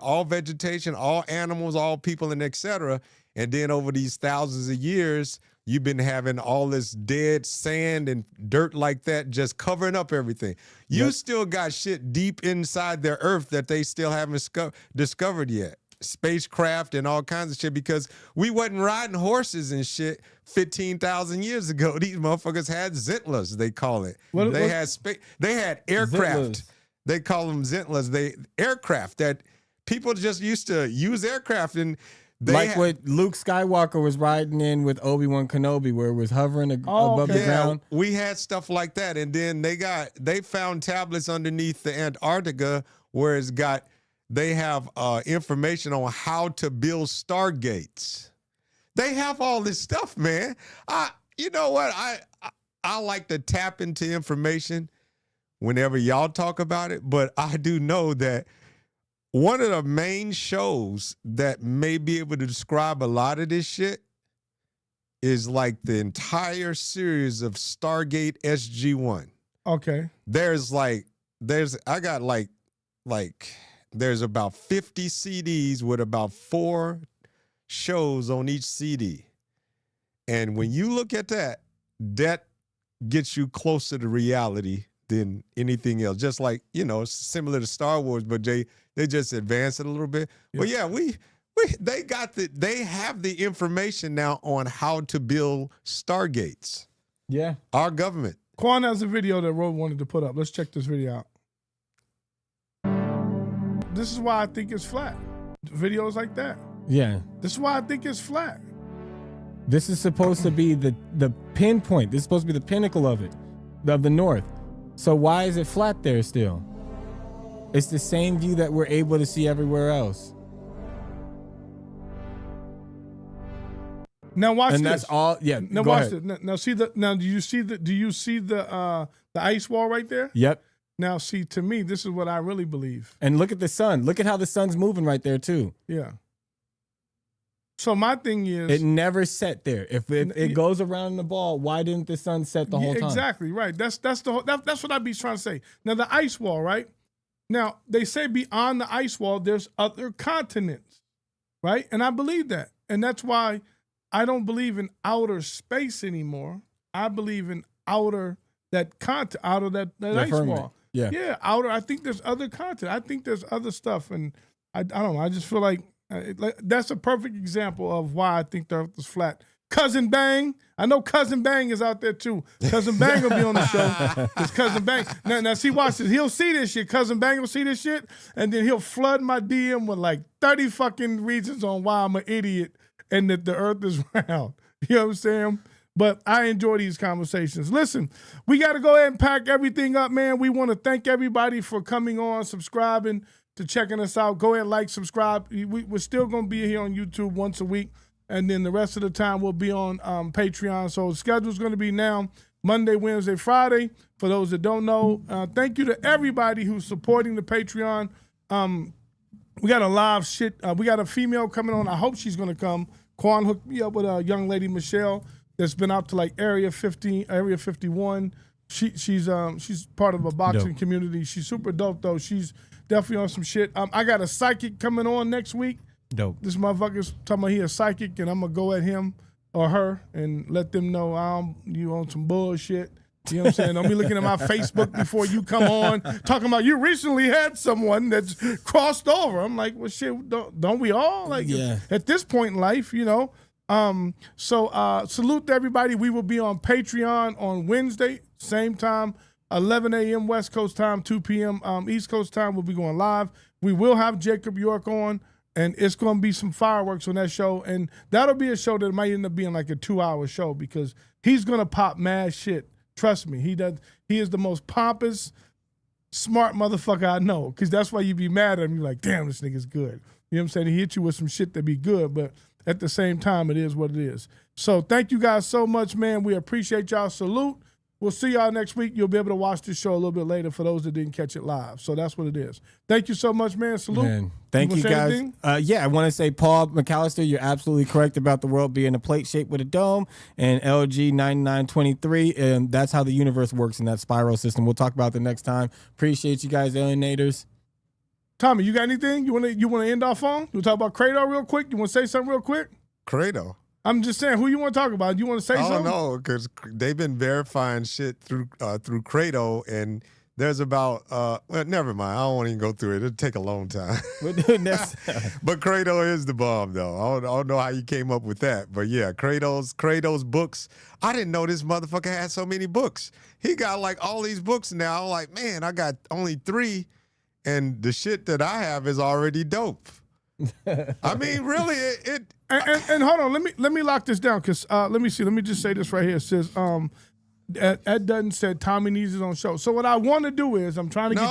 all vegetation, all animals, all people, and etc. And then over these thousands of years, you've been having all this dead sand and dirt like that just covering up everything. You still got shit deep inside the earth that they still haven't discovered yet. Spacecraft and all kinds of shit, because we wasn't riding horses and shit 15,000 years ago. These motherfuckers had Zentlers, they call it. They had aircraft. Zentlers. They call them Zentlers. Aircraft that people just used to use aircraft, and what Luke Skywalker was riding in with Obi-Wan Kenobi, where it was hovering above the ground. We had stuff like that, and then they found tablets underneath the Antarctica where they have information on how to build stargates. They have all this stuff, man. You know what? I like to tap into information whenever y'all talk about it, but I do know that one of the main shows that may be able to describe a lot of this shit is like the entire series of Stargate SG-1. Okay. There's about 50 CDs with about 4 shows on each CD. And when you look at that gets you closer to reality than anything else. Just like, similar to Star Wars, but they just advance it a little bit. Yeah. But yeah, they have the information now on how to build stargates. Yeah. Our government. Quan has a video that Ro wanted to put up. Let's check this video out. This is why I think it's flat. Videos like that. Yeah. This is why I think it's flat. This is supposed to be the pinpoint. This is supposed to be the pinnacle of the North. So why is it flat there still? It's the same view that we're able to see everywhere else. Now watch this. And that's all. Yeah. Now watch this. Now see the. Now do you see the ice wall right there? Yep. Now see, to me, this is what I really believe. And look at the sun. Look at how the sun's moving right there too. Yeah. So my thing is, it never set there. If it goes around the ball, why didn't the sun set the whole time? Exactly right. That's what I be trying to say. Now the ice wall, right? Now they say beyond the ice wall, there's other continents, right? And I believe that, and that's why I don't believe in outer space anymore. I believe in out of that ice wall. Yeah, outer. I think there's other continent. I think there's other stuff, and I don't know. I just feel like that's a perfect example of why I think the Earth is flat. Cousin Bang, I know Cousin Bang is out there too. Cousin Bang will be on the show. It's Cousin Bang. Now see, watch this. He'll see this shit. Cousin Bang will see this shit, and then he'll flood my DM with like 30 fucking reasons on why I'm an idiot and that the Earth is round. You know what I'm saying? But I enjoy these conversations. Listen, we got to go ahead and pack everything up, man. We want to thank everybody for coming on, subscribing, to checking us out. Go ahead, like, subscribe. We're still going to be here on YouTube once a week, and then the rest of the time we'll be on Patreon. So the schedule's going to be now Monday, Wednesday, Friday. For those that don't know, thank you to everybody who's supporting the Patreon. We got a live shit. We got a female coming on. I hope she's going to come. Quan hooked me up with a young lady, Michelle, that's been out to like Area 51. She's part of a boxing community. She's super dope though. She's definitely on some shit. I got a psychic coming on next week. Dope. This motherfucker's talking about he a psychic, and I'm gonna go at him or her and let them know you on some bullshit. You know what I'm saying? Don't be looking at my Facebook before you come on talking about you recently had someone that's crossed over. I'm like, well, shit, don't we all? Like, at this point in life, you know. So salute to everybody. We will be on Patreon on Wednesday, same time, 11 a.m. West Coast time, 2 p.m. East Coast time. We'll be going live. We will have Jacob York on, and it's going to be some fireworks on that show. And that'll be a show that might end up being like a 2-hour show because he's going to pop mad shit. Trust me, he does. He is the most pompous, smart motherfucker I know. Because that's why you be mad at him. You're like, damn, this nigga's good. You know what I'm saying? He hit you with some shit that be good, but at the same time, it is what it is. So thank you guys so much, man. We appreciate y'all. Salute. We'll see y'all next week. You'll be able to watch this show a little bit later for those that didn't catch it live. So that's what it is. Thank you so much, man. Salute. Man, thank you guys. I want to say, Paul McAllister, you're absolutely correct about the world being a plate shaped with a dome, and LG 9923, and that's how the universe works in that spiral system. We'll talk about the next time. Appreciate you guys, Alienators. Tommy, you got anything you want to end off on? You want to talk about Credo real quick? You want to say something real quick? Credo. I'm just saying, who you want to talk about? You want to say something? Oh no, because they've been verifying shit through Credo, and there's about well, never mind. I don't want to even go through it. It'll take a long time. We're doing this. But Credo is the bomb, though. I don't know how you came up with that, but yeah, Credo's books. I didn't know this motherfucker had so many books. He got like all these books now. I'm like, man, I got only 3, and the shit that I have is already dope. I mean, really, And hold on, let me lock this down because let me see. Let me just say this right here. It says Ed Dutton said Tommy needs his own show. So what I want to do is I'm trying to get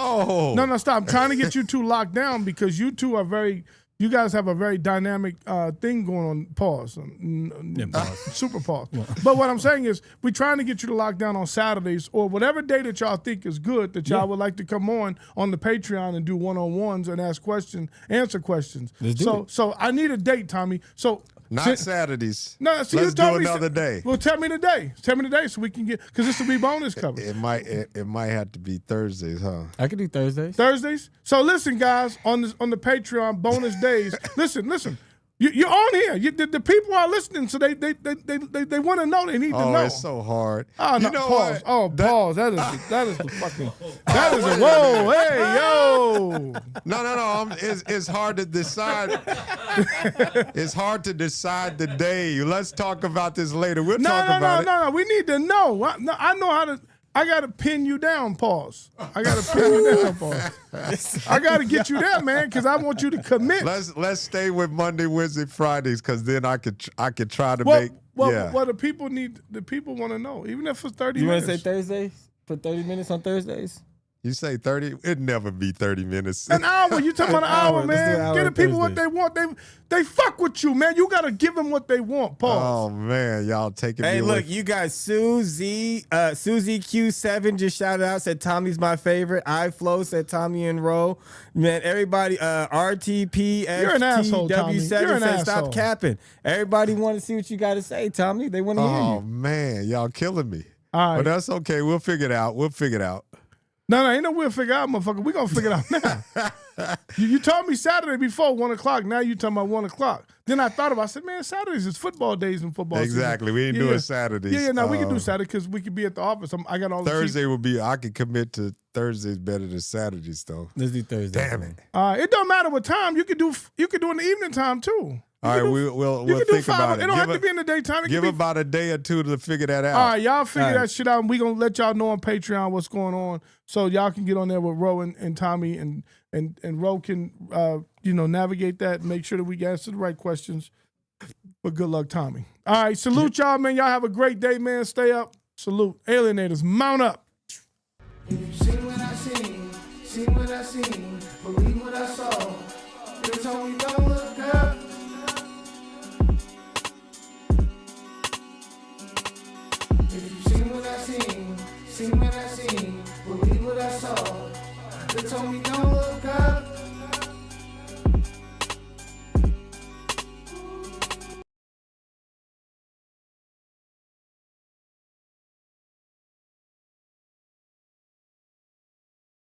stop. I'm trying to get you two locked down because you two are you guys have a very dynamic thing going on. Pause. Super pause. Yeah. But what I'm saying is we're trying to get you to lock down on Saturdays or whatever day that y'all think is good that y'all would like to come on the Patreon and do one-on-ones and answer questions. So I need a date, Tommy. So not Saturdays. No, so let's do another day. Well, tell me the day. Tell me the day so we can get because this will be bonus cover. It might have to be Thursdays, huh? I could do Thursdays. Thursdays. So listen, guys, on the Patreon bonus days. Listen. You're on here. The people are listening, so they want to know. They need to know. Oh, it's so hard. Oh, no, pause. What? Oh, pause. That is the fucking. That is a whoa. Hey, yo. No. It's hard to decide. It's hard to decide the day. Let's talk about this later. We'll talk about it. No. We need to know. I know how to. I got to pin you down, pause. I got to pin you down, pause. I got to get you there, man, because I want you to commit. Let's stay with Monday, Wednesday, Fridays, because then I could try to make. Well, the people want to know, even if it's 30 minutes. You want to say Thursdays? Put 30 minutes on Thursdays? You say 30? It'd never be 30 minutes. An hour. You talking about an hour, man. Give the people what they want. They fuck with you, man. You got to give them what they want. Pause. Oh, man. Y'all taking me Hey, away. look, you guys, Susie Q7 just shouted out, said Tommy's my favorite. iFlow said Tommy and Ro. Man, everybody, RTP, You're an asshole, Tommy. FTW7 You're an said asshole. stop capping. Everybody want to see what you got to say, Tommy. They want to hear you. Oh, man. Y'all killing me. All right. But that's okay. We'll figure it out. No, ain't no we'll figure out, motherfucker. We gonna figure it out now. you told me Saturday before 1 o'clock. Now you talking about 1 o'clock. Then I thought about. I said, man, Saturdays is football days and football. Exactly. Season. We ain't doing Saturdays. Yeah. No, we can do Saturday because we could be at the office. I got all the Thursday would be. I could commit to Thursdays better than Saturdays though. Let's do Thursday. Damn it. It don't matter what time. You could do in the evening time too. All right, we'll think about it. It don't have to be in the daytime. Give about a day or two to figure that out. All right, y'all figure that shit out, and we gonna let y'all know on Patreon what's going on, so y'all can get on there with Ro and Tommy, and Ro can navigate that and make sure that we answer the right questions. But good luck, Tommy. All right, salute y'all, man. Y'all have a great day, man. Stay up. Salute. Alienators, mount up. If you seen what I seen what I seen, believe what I saw. They told me don't look up. If you seen what I seen what I seen, believe what I saw. They told me don't look up.